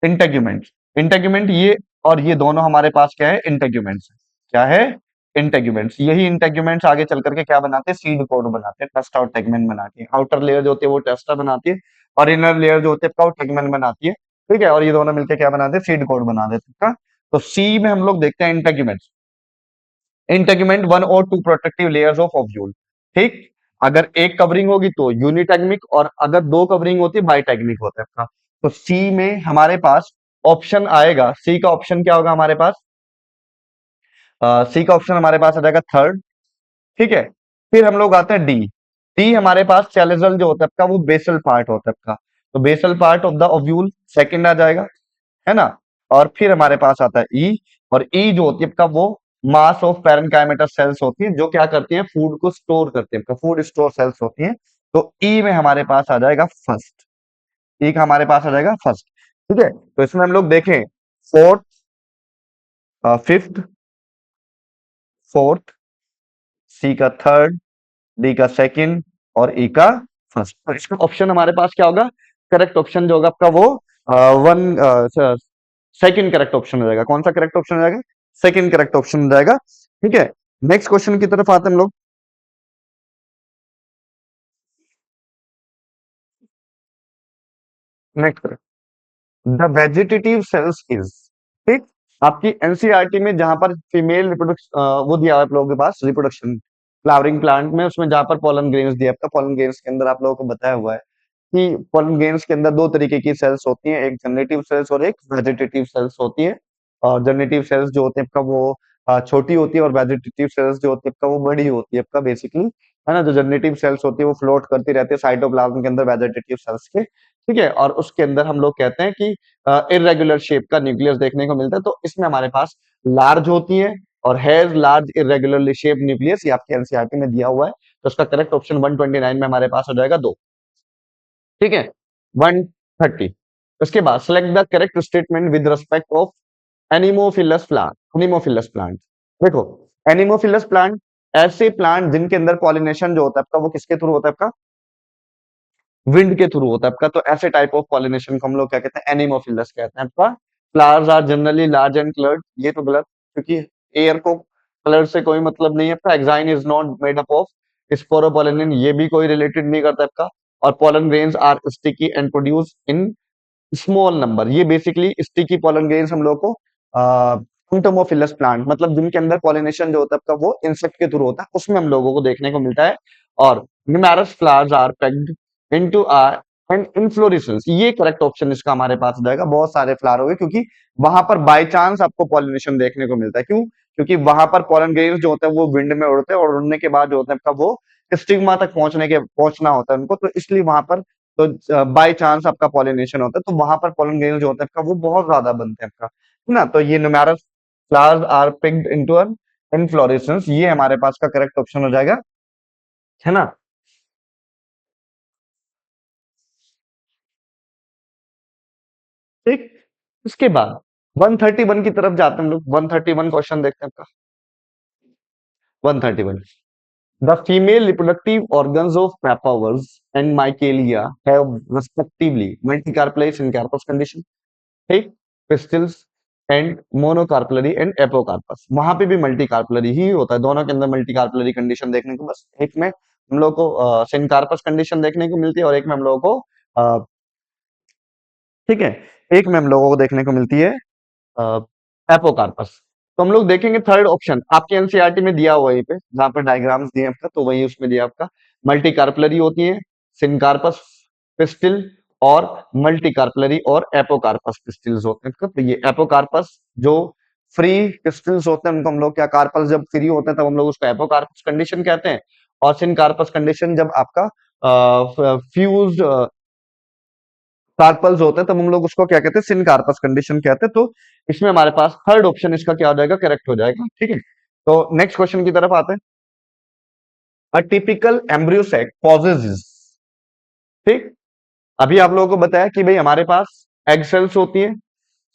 इंटेग्यूमेंट। इंटेग्यूमेंट ये और ये दोनों हमारे पास क्या है, इंटेग्यूमेंट्स। क्या है, इंटेग्यूमेंट्स। यही इंटेग्यूमेंट्स आगे चल करके क्या बनाते हैं, सीड कोड बनाते हैं, टेस्ट और टेगमेंट बनाती है। आउटर लेयर जो होती है वो टेस्टा बनाती है, और इनर लेयर जो होती है वो टेगमेंट बनाती है। ठीक है, और ये दोनों मिलकर क्या बनाते हैं, सीड कोड बना देते हैं। तो सी में हम लोग देखते हैं इंटेग्यूमेंट्स। इंटेगमेंट वन और two protective layers of ovule. ठीक, अगर एक कवरिंग होगी तो यूनिटैगमिक, और अगर दो कवरिंग होती है बाइटैगमिक होता है आपका। तो सी में हमारे पास ऑप्शन आएगा, सी का ऑप्शन क्या होगा हमारे पास, सी का ऑप्शन हमारे पास आ जाएगा थर्ड। ठीक है, फिर हम लोग आते हैं डी। डी हमारे पास चैलेजल जो होता है आपका वो बेसल पार्ट होता है आपका, तो basal part of the ovule second आ जाएगा, है ना। और फिर हमारे पास आता है ई, और ई जो होती है आपका वो मास ऑफ पैरेन्काइमेटस सेल्स होती है जो क्या करती है, फूड को स्टोर करती है, फूड स्टोर सेल्स होती है। तो ई में हमारे पास आ जाएगा फर्स्ट, ई का हमारे पास आ जाएगा फर्स्ट। ठीक है, तो इसमें हम लोग देखें फोर्थ, फिफ्थ, फोर्थ, सी का थर्ड, डी का सेकंड, और ई का फर्स्ट। तो इसका ऑप्शन हमारे पास क्या होगा, करेक्ट ऑप्शन जो होगा आपका वो वन सेकंड करेक्ट ऑप्शन हो जाएगा। कौन सा करेक्ट ऑप्शन हो जाएगा, सेकंड करेक्ट ऑप्शन हो जाएगा। ठीक है, नेक्स्ट क्वेश्चन की तरफ आते हैं हम लोग। Next, the vegetative cells is, ठीक, आपकी एनसीईआरटी में जहां पर फीमेल रिप्रोडक्शन वो दिया है आप लोगों के पास, रिप्रोडक्शन फ्लावरिंग प्लांट में, उसमें जहां पर पॉलन ग्रेन्स दिया आपका, पॉलन ग्रेन्स के अंदर आप लोगों को बताया हुआ है कि पॉलन ग्रेन्स के अंदर दो तरीके की सेल्स होती हैं, एक जनरेटिव सेल्स और एक वेजिटेटिव सेल्स होती है। और जनरेटिव सेल्स जो होते हैं आपका वो छोटी होती है, और वेजिटेटिव सेल्स जो होती है आपका वो बड़ी होती है आपका बेसिकली, है ना। जो जनरेटिव सेल्स होती है वो फ्लोट करती रहती है साइटोप्लाज्म के अंदर वेजिटेटिव सेल्स के, ठीक है। और उसके अंदर हम लोग कहते हैं कि इरेगुलर शेप का न्यूक्लियस देखने को मिलता है। तो इसमें हमारे पास लार्ज होती है और has large irregularly shaped nucleus, ये आपके एनसीईआरटी में दिया हुआ है। तो इसका करेक्ट ऑप्शन 129 में हमारे पास हो जाएगा दो, ठीक है। 130, उसके बाद select the correct statement with respect of anemophilous plant. Anemophilous plant, देखो, एनिमोफिलस प्लांट ऐसे प्लांट जिनके अंदर पॉलिनेशन जो होता है आपका वो किसके थ्रू होता है आपका, विंड के थ्रू होता है आपका। तो ऐसे टाइप ऑफ पॉलिनेशन को हम लोग क्या कहते हैं, एनिमोफिलस कहते हैं आपका। Flowers are generally large and coloured, ये तो गलत, क्योंकि एयर को कलर से कोई मतलब नहीं है आपका। Exine is not made up of sporopollenin, ये भी कोई रिलेटेड नहीं करता आपका। और pollen grains are sticky and produce in small number, ये बेसिकली स्टिकी पोलन ग्रेन्स हम लोग को एंटोमोफिलस प्लांट, मतलब जिनके अंदर पॉलिनेशन जो होता है आपका वो इंसेक्ट के थ्रू होता है, उसमें हम लोगों को देखने को मिलता है। और numerous flowers are packed into are and inflorescence, ये करेक्ट ऑप्शन इसका हमारे पास हो जाएगा। बहुत सारे फ्लावर हो गए, क्योंकि वहां पर बाय चांस आपको पॉलिनेशन देखने को मिलता है। क्यों? क्योंकि वहां पर पोलन ग्रेन्स जो होते हैं वो विंड में उड़ते हैं, और उड़ने के बाद जो होता है आपका वो स्टिग्मा तक पहुंचना होता है उनको, तो इसलिए वहां पर तो बाय चांस आपका पॉलिनेशन होता है, तो वहां पर पोलन ग्रेन्स जो होता है आपका वो बहुत ज्यादा बनते हैं आपका, है ना। तो ये numerous flowers are picked into an inflorescence, ये हमारे पास का करेक्ट ऑप्शन हो जाएगा, है ना। ठीक, इसके बाद 131 की तरफ जाते हैं हम लोग। 131 क्वेश्चन देखते हैं आपका। 131, the female reproductive organs of papaver and Michaelia have respectively multicarpally syncarpous condition, ठीक, पिस्टिल्स एंड मोनोकार्पलरी एंड एपोकार्पस, वहां पे भी मल्टीकार्पलरी ही होता है, दोनों के अंदर मल्टीकार्पलरी कंडीशन देखने को, बस एक में हम लोग को सिनकार्पस कंडीशन देखने को मिलती है और एक में हम लोगों को ठीक है, एक में हम लोगों को देखने को मिलती है एपोकार्पस। तो हम लोग देखेंगे थर्ड ऑप्शन आपके एनसीईआरटी में दिया हुआ है, पे जहां पर डायग्राम्स दिए आपका, तो वही उसमें दिया आपका मल्टी कार्पलरी होती है, सिनकार्पस पिस्टिल, और मल्टी कार्पलरी और एपोकार्पस पिस्टिल्स होते हैं। तो ये एपोकार्पस जो फ्री पिस्टिल्स होते हैं उनको हम लोग क्या, कार्पस जब फ्री होते हैं तब हम लोग उसको एपोकार्पस कंडीशन कहते हैं, और सिनकार्पस कंडीशन जब आपका फ्यूज कार्पल्स होते हैं तब हम लोग उसको क्या कहते हैं, सिनकार्पस कंडीशन कहते हैं। तो इसमें हमारे पास थर्ड ऑप्शन इसका क्या हो जाएगा, करेक्ट हो जाएगा, ठीक है। तो नेक्स्ट क्वेश्चन की तरफ आते हैं। A typical embryo sac possesses, ठीक, अभी आप लोगों को बताया कि भाई हमारे पास एग सेल्स होती है,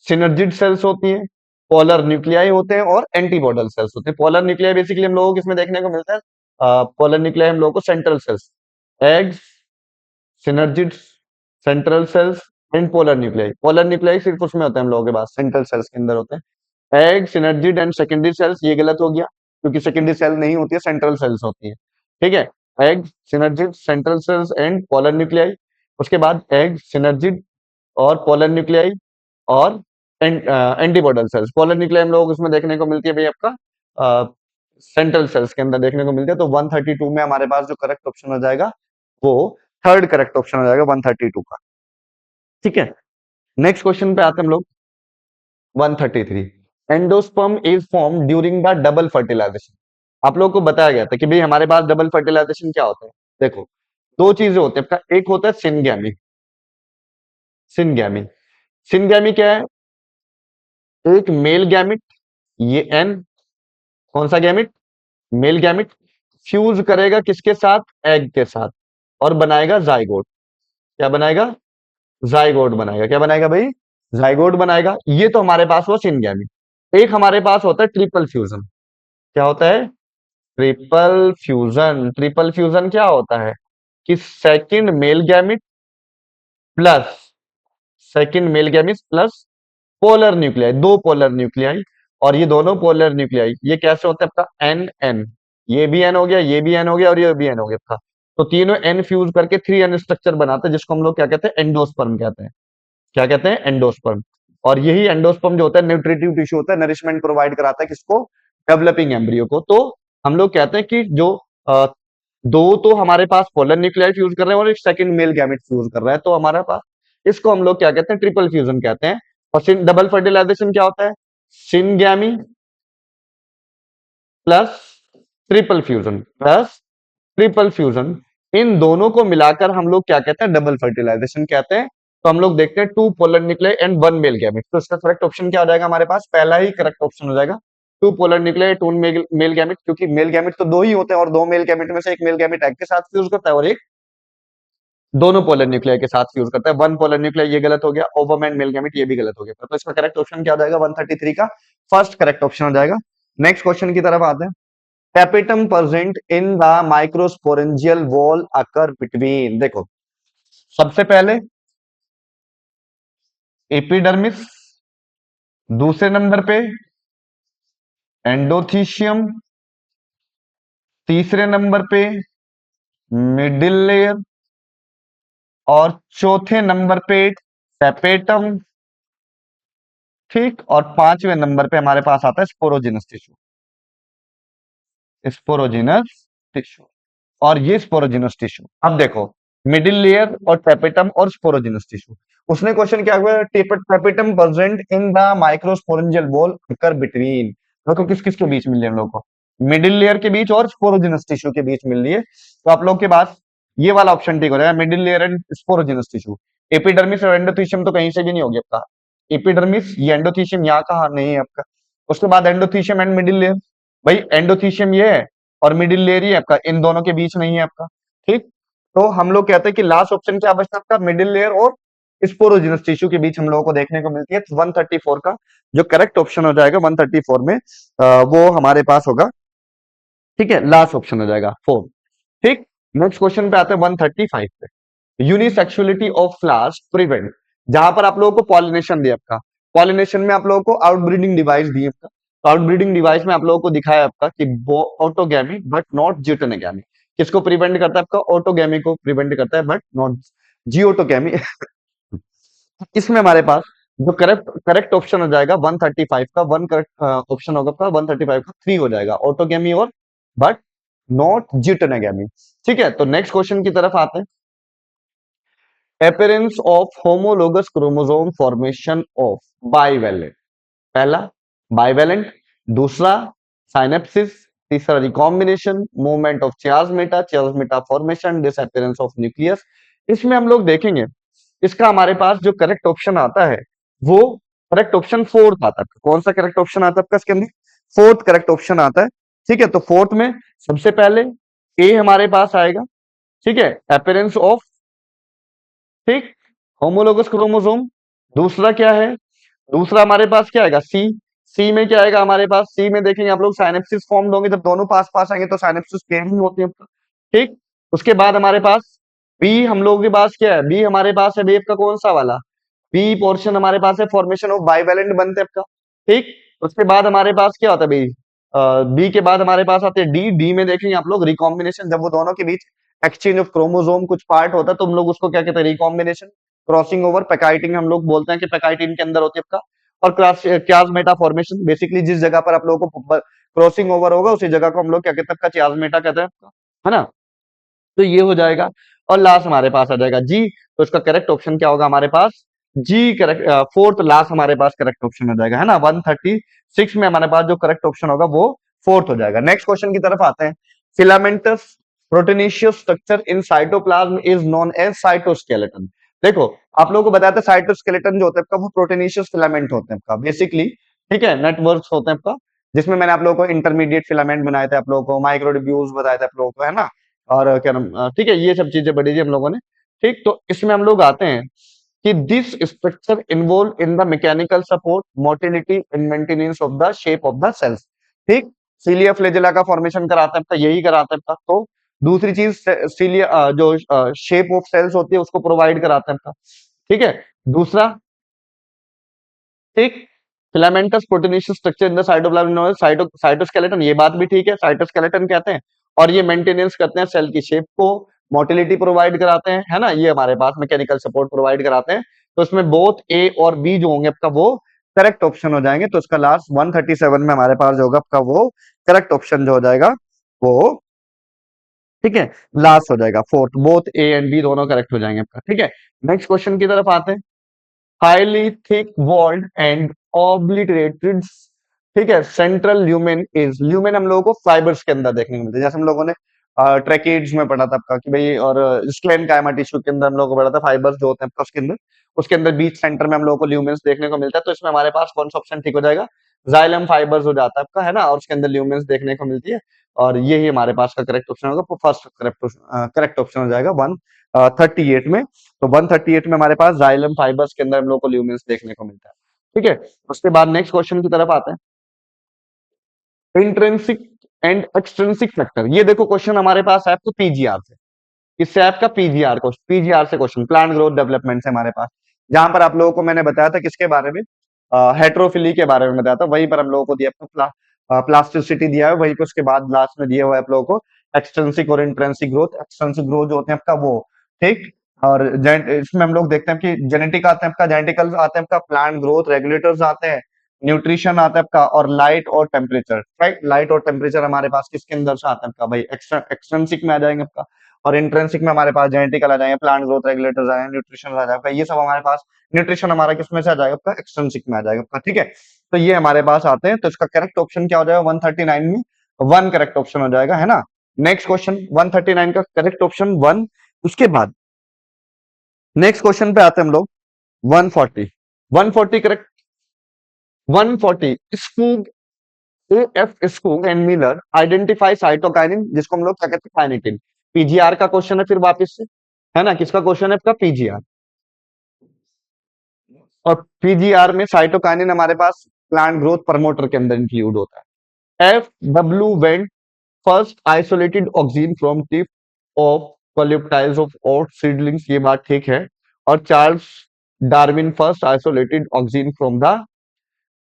सिनर्जिड सेल्स होती है, पोलर न्यूक्लियाई होते हैं और एंटीबॉडल सेल्स होते हैं। पोलर न्यूक्लियाई बेसिकली हम लोगों को किसमें देखने को मिलता है, पोलर न्यूक्लियाई हम लोगों को central cells, eggs, synergids, central cells and polar nuclei. Polar nuclei सिर्फ उसमें होते हैं हम लोगों के पास, सेंट्रल सेल्स के अंदर होते हैं। Egg, synergid and secondary cells, ये गलत हो गया, क्योंकि सेकेंडरी सेल नहीं होती है, सेंट्रल सेल्स होती है, ठीक है। Egg, synergid, central cells and polar nuclei. उसके बाद एग, सिनर्जिड और पोलर न्यूक्लियाई और एंटीबॉडल सेल्स। पोलर न्यूक्लियाई हम लोग उसमें देखने को मिलती है भाई आपका सेंट्रल सेल्स के अंदर देखने को मिलती है। तो 132 में हमारे पास जो करेक्ट ऑप्शन हो जाएगा वो थर्ड करेक्ट ऑप्शन हो जाएगा 132 का, ठीक है। नेक्स्ट क्वेश्चन पे आते हैं हम लोग। 133, endosperm is form during the double fertilisation. आप लोगों को बताया गया था कि भाई हमारे पास डबल फर्टिलाइजेशन क्या होता है। देखो, दो चीजें होती है, एक होता है सिनगैमी। सिनगैमी, सिनगैमी क्या है, एक मेल गैमिट, ये एन, कौन सा गैमिट, मेल गैमिट, फ्यूज करेगा किसके साथ, एग के साथ, और बनाएगा जाइगोट। क्या बनाएगा, जाइगोट बनाएगा। क्या बनाएगा भाई, जाइगोट बनाएगा। ये तो हमारे पास वो सिनगैमी। एक हमारे पास होता है ट्रिपल फ्यूजन। क्या होता है, ट्रिपल फ्यूजन। ट्रिपल फ्यूजन क्या होता है कि second male gamete plus second male gamete plus polar nuclei, दो पोलर न्यूक्लियाई, और ये दोनों पोलर न्यूक्लियाई ये कैसे होता है आपका, एन एन, ये भी एन हो गया, ये भी एन हो गया और ये भी एन हो गया था। तो तीनों एन फ्यूज करके 3 एन स्ट्रक्चर बनाते हैं, जिसको हम लोग क्या कहते हैं, एंडोस्पर्म कहते हैं। क्या कहते हैं, एंडोस्पर्म। और यही एंडोस्पर्म जो होता है न्यूट्रिटिव टिश्यू होता है, नरिशमेंट प्रोवाइड कराता है किसको, डेवलपिंग एम्ब्रियो को। तो हम लोग कहते हैं कि जो दो तो हमारे पास पोलर न्यूक्लियाई फ्यूज कर रहे हैं और एक सेकंड मेल गैमेट फ्यूज कर रहा है, तो हमारे पास इसको हम लोग क्या कहते हैं, ट्रिपल फ्यूजन कहते हैं। और डबल फर्टिलाइजेशन क्या होता है, सिनगैमी प्लस ट्रिपल फ्यूजन, इन दोनों को मिलाकर हम लोग क्या कहते हैं, डबल फर्टिलाइजेशन कहते हैं। तो हम लोग देखते हैं two polar nuclei and one male gamete, तो इसका करेक्ट ऑप्शन क्या हो जाएगा हमारे पास, पहला ही करेक्ट ऑप्शन हो जाएगा, two polar nuclei two male gamete, क्योंकि मेल गैमेट तो दो ही होते हैं और दो मेल गैमेट में से एक मेल गैमेट एग के साथ फ्यूज करता है और एक दोनों पोलर न्यूक्लियाई के साथ फ्यूज करता है। वन पोलर न्यूक्लियाई ये गलत हो गया, ओवरमैन मेल गैमेट ये भी गलत हो गया, तो इसका करेक्ट ऑप्शन क्या हो जाएगा, 133 का फर्स्ट करेक्ट ऑप्शन हो जाएगा। नेक्स्ट क्वेश्चन की तरफ आते हैं। Tapetum present in the microsporangial wall occur between, देखो सबसे पहले एपिडर्मिस, दूसरे नंबर पे एंडोथीशियम, तीसरे नंबर पे मिडिल लेयर और चौथे नंबर पे टैपेटम, ठीक, और पांचवें नंबर पे हमारे पास आता है स्पोरोजिनस टिश्यू, स्पोरोजिनस टिश्यू। और ये स्पोरोजिनस टिश्यू, अब देखो मिडिल लेयर और टैपेटम और स्पोरोजिनस टिश्यू, उसने क्वेश्चन क्या हुआ, tapetum present in the microsporangial wall occur between, देखो किस किस के बीच मिल रही है हम लोग को, मिडिल लेयर के बीच और स्पोरोजिनस टिश्यू के बीच मिल रही है, तो आप लोग के पास ये वाला ऑप्शन ठीक हो जाएगा, middle layer and sporogenous tissue. Epidermis और एंडोथीशियम तो कहीं से भी नहीं होगी आपका, एपिडर्मिस ये एंडोथीशियम यहाँ कहा नहीं है आपका, उसके बाद एंडोथीशियम एंड मिडिल लेयर, भाई एंडोथीशियम ये है और मिडिल लेयर ही है आपका, इन दोनों के बीच नहीं है आपका, ठीक। तो हम लोग कहते हैं कि लास्ट ऑप्शन क्या बचता है आपका, मिडिल लेयर और स्पोरोजिनस टिश्यू के बीच हम लोगों को देखने को मिलती है, 134 का जो करेक्ट ऑप्शन हो जाएगा 134 में वो हमारे पास होगा, ठीक है, लास्ट ऑप्शन हो जाएगा 4, ठीक। नेक्स्ट क्वेश्चन पे आते हैं 135 पे, यूनिसेक्सुअलिटी ऑफ फ्लावर्स प्रिवेंट, जहां पर आप लोगों को पॉलिनेशन दिया आपका, पॉलिनेशन में आप लोगों को आउटब्रीडिंग डिवाइस दी आपका, तो आउटब्रीडिंग डिवाइस में आप लोगों को दिखाया आपका कि ऑटोगैमी बट नॉट जियोटोगैमी, किसको प्रिवेंट करता है आपका, ऑटोगैमी को प्रिवेंट करता है बट नॉट जियोटोगैमी। इसमें हमारे पास जो करेक्ट करेक्ट ऑप्शन हो जाएगा 135 का, वन करेक्ट ऑप्शन होगा आपका 135 का 3 हो जाएगा, ऑटोगैमी और बट नॉट जियोटोगैमी, ठीक है। तो नेक्स्ट क्वेश्चन की तरफ आते हैं, appearance of homologous chromosome formation of bivalent, पहला bivalent, दूसरा synapsis, तीसरा recombination, movement of chiasmata formation, disappearance of nucleus। इसमें हम लोग देखेंगे, इसका हमारे पास जो करेक्ट ऑप्शन आता है वो करेक्ट ऑप्शन फोर्थ आता है, कौन सा करेक्ट ऑप्शन आता है आपका इसके अंदर, फोर्थ करेक्ट ऑप्शन आता है, ठीक है। तो फोर्थ में सबसे पहले ए हमारे पास आएगा, ठीक है, appearance ऑफ, ठीक, होमोलोगस क्रोमोसोम। दूसरा क्या है, दूसरा हमारे पास क्या आएगा, सी, सी में क्या आएगा हमारे पास, सी में देखेंगे आप लोग साइनेप्सिस फॉर्म होंगे, जब दोनों पास पास आएंगे तो साइनेप्सिस पेयरिंग होती है, ठीक। उसके बाद हमारे पास बी, हम लोगों के पास क्या है, बी हमारे पास है वेव का कौन सा वाला, बी पोर्शन हमारे पास है फॉर्मेशन ऑफ बाइवेलेंट बनते हैं आपका, ठीक। उसके बाद हमारे पास क्या होता है बी, बी के बाद हमारे पास आते हैं डी, डी में देखेंगे आप लोग रिकॉम्बिनेशन, जब वो दोनों के बीच एक्सचेंज ऑफ क्रोमोसोम कुछ पार्ट होता है तो हम लोग उसको क्या कहते हैं, रिकॉम्बिनेशन, क्रॉसिंग ओवर, पैकाइटिंग हम लोग बोलते हैं कि पैकाइटिन के अंदर होती है आपका, और क्लासमेटा फॉर्मेशन, बेसिकली जिस जगह पर आप लोगों को क्रॉसिंग ओवर होगा उसी जगह को हम लोग क्या कहते हैं आपका, चियाजमेटा कहते हैं आपका, है ना। तो ये हो जाएगा, और लास्ट हमारे पास आ जाएगा जी, तो इसका करेक्ट ऑप्शन क्या होगा हमारे पास, जी करेक्ट, फोर्थ लास्ट हमारे पास करेक्ट ऑप्शन हो जाएगा, है ना। 136 में हमारे पास जो करेक्ट ऑप्शन होगा वो फोर्थ हो जाएगा। नेक्स्ट क्वेश्चन की तरफ आते हैं, filamentous proteinaceous structure in cytoplasm is known as cytoskeleton, देखो आप लोगों को बताया था साइटोस्केलेटन जो होता है आपका वो प्रोटीनेशियस फिलामेंट होते हैं आपका बेसिकली, ठीक है, नेटवर्क्स होते हैं आपका, जिसमें मैंने आप लोगों को इंटरमीडिएट फिलामेंट बनाए थे, आप लोगों को माइक्रोट्यूब्यूल्स बताए थे आप लोगों को, है ना, और क्या नाम, ठीक है, ये सब चीजें पढ़ी थी हम लोगों ने, ठीक। तो इसमें हम लोग आते हैं कि this structure involve in the mechanical support motility and maintenance of the shape of the cells, ठीक, सीलिया फ्लेजेला का फॉर्मेशन कराता है आपका, यही कराता है आपका। तो दूसरी चीज सीलिया जो शेप ऑफ सेल्स होती है उसको प्रोवाइड कराता है आपका, ठीक है। दूसरा, ठीक, filamentous proteinaceous structure in the cytoplasm cytoskeleton, ये बात भी ठीक है, साइटोस्केलेटन कहते हैं, और ये मेंटेनेंस करते हैं सेल की शेप को, मोटिलिटी प्रोवाइड कराते हैं, है ना, ये हमारे पास मैकेनिकल सपोर्ट प्रोवाइड कराते हैं। तो इसमें बोथ ए और बी जो होंगे आपका वो करेक्ट ऑप्शन हो जाएंगे, तो इसका लास्ट 137 में हमारे पास जो होगा आपका वो करेक्ट ऑप्शन जो हो जाएगा वो ठीक है, लास्ट हो जाएगा fourth, both A and B दोनों करेक्ट हो जाएंगे आपका। ठीक है, नेक्स्ट क्वेश्चन की तरफ आते हैं। Highly thick walled and obliterated, ठीक है, सेंट्रल ल्यूमेन इज, ल्यूमेन हम लोगों को फाइबर्स के अंदर देखने को मिलते हैं, जैसे हम लोगों ने ट्रेकेड्स में पढ़ा था आपका कि भाई, और स्क्लेनकाइमा टिश्यू के अंदर हम लोगों को पढ़ा था फाइबर्स जो होते हैं आपका उसके अंदर बीच सेंटर में हम लोगों को ल्यूमेन्स देखने को मिलता है। तो इसमें हमारे पास कौन सा ऑप्शन ठीक हो जाएगा, जाइलम फाइबर्स हो जाता है आपका, है ना, और उसके अंदर ल्यूमेन्स देखने को मिलती है, और यही हमारे पास का करेक्ट ऑप्शन होगा, फर्स्ट करेक्ट ऑप्शन हो जाएगा 138 में। तो 138 में हमारे पास जाइलम फाइबर्स के अंदर हम लोग को ल्यूमेन्स देखने को मिलता है। ठीक है, उसके बाद नेक्स्ट क्वेश्चन की तरफ आते हैं। इंट्रिंसिक एंड एक्सट्रिंसिक फैक्टर, ये देखो क्वेश्चन हमारे पास है आपको पीजीआर से, इससे आपका पीजीआर से क्वेश्चन, प्लांट ग्रोथ डेवलपमेंट से हमारे पास, जहां पर आप लोगों को मैंने बताया था किसके बारे में, हेट्रोफिली के बारे में बताया था, वहीं पर हम लोगों को दिया प्लास्टिसिटी दिया है, वहीं पे उसके बाद लास्ट में दिया हुआ है आप लोगों को एक्सटेंसिक और इंट्रेंसिक ग्रोथ। एक्सटेंसिक ग्रोथ जो होते हैं आपका वो, ठीक, और इसमें हम लोग देखते हैं कि जेनेटिक आते हैं आपका, जेनेटिकल आते हैं आपका, प्लांट ग्रोथ रेगुलेटर्स आते हैं, न्यूट्रिशन आता है आपका, और लाइट और टेम्परेचर, राइट, लाइट और टेम्परेचर हमारे पास किसके अंदर से आता है आपका भाई, एक्सटेंसिक में आ जाएंगे आपका, और इंट्रेंसिक में हमारे पास जेनेटिकल आ जाएंगे, प्लांट ग्रोथ रेगुलेटर्स आ जाएंगे, न्यूट्रिशन आ जाएगा, ये सब हमारे पास, न्यूट्रिशन हमारा किसमें से आ जाएगा आपका, एक्सटेंसिक में आ जाएगा आपका। ठीक है, तो ये हमारे पास आते हैं, तो इसका करेक्ट ऑप्शन क्या हो जाएगा 139 में, वन करेक्ट ऑप्शन हो जाएगा, है ना। नेक्स्ट क्वेश्चन 139 का करेक्ट ऑप्शन वन। उसके बाद नेक्स्ट क्वेश्चन पे आते हैं हम लोग 140, 140 correct, 140 Skoog, F Skoog and Miller identify cytokinin, जिसको हम लोग क्या कहते हैं, काइनेटिन। पीजीआर का क्वेश्चन है फिर वापस से, है ना, किसका क्वेश्चन है आपका, पीजीआर। और पीजीआर में साइटोकाइनिन हमारे पास प्लांट ग्रोथ प्रमोटर के अंदर इंक्लूड होता है। F W went first isolated oxygen from tip of coleoptiles of oat seedlings, ये बात ठीक है। और Charles Darwin first isolated oxygen from the,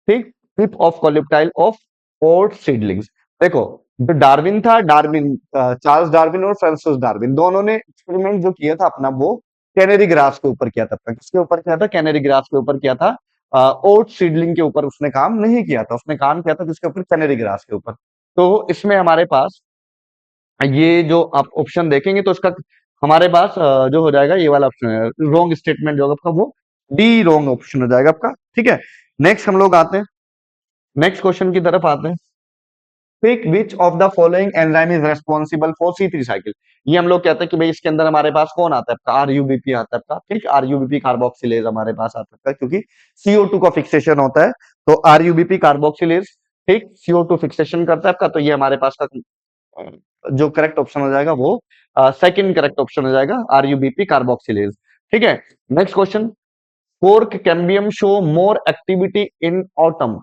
ठीक, tip of coleoptile of oat seedlings. देखो, जो डार्विन था, डार्विन, चार्ल्स डार्विन और फ्रांसिस डार्विन, दोनों ने एक्सपेरिमेंट जो किया था अपना वो कैनरी ग्रास के ऊपर किया था। किसके ऊपर किया था, कैनरी ग्रास के ऊपर किया था, ओट सीडलिंग के ऊपर उसने काम नहीं किया था, उसने काम किया था किसके ऊपर, कैनरी ग्रास के ऊपर। तो इसमें हमारे पास ये जो आप ऑप्शन देखेंगे तो इसका हमारे पास जो हो जाएगा ये वाला ऑप्शन है, रॉन्ग स्टेटमेंट जो होगा आपका वो डी रॉन्ग ऑप्शन हो जाएगा आपका। ठीक है, नेक्स्ट हम लोग आते हैं, नेक्स्ट क्वेश्चन की तरफ आते हैं। Pick which of the following enzyme is responsible for C3 cycle, ये हम लोग कहते हैं कि भाई इसके अंदर हमारे पास कौन आता है आपका, आरयूबीपी आता है आपका, ठीक, आरयूबीपी कार्बोक्सिलेज हमारे पास आता है, क्योंकि CO2 का फिक्सेशन होता है, तो आरयूबीपी कार्बोक्सिलेज, ठीक, CO2 फिक्सेशन करता है आपका, तो ये हमारे पास का जो करेक्ट ऑप्शन हो जाएगा वो सेकंड करेक्ट ऑप्शन हो जाएगा, आरयूबीपी कार्बोक्सिलेज। ठीक है, next question. Cork cambium show more activity in autumn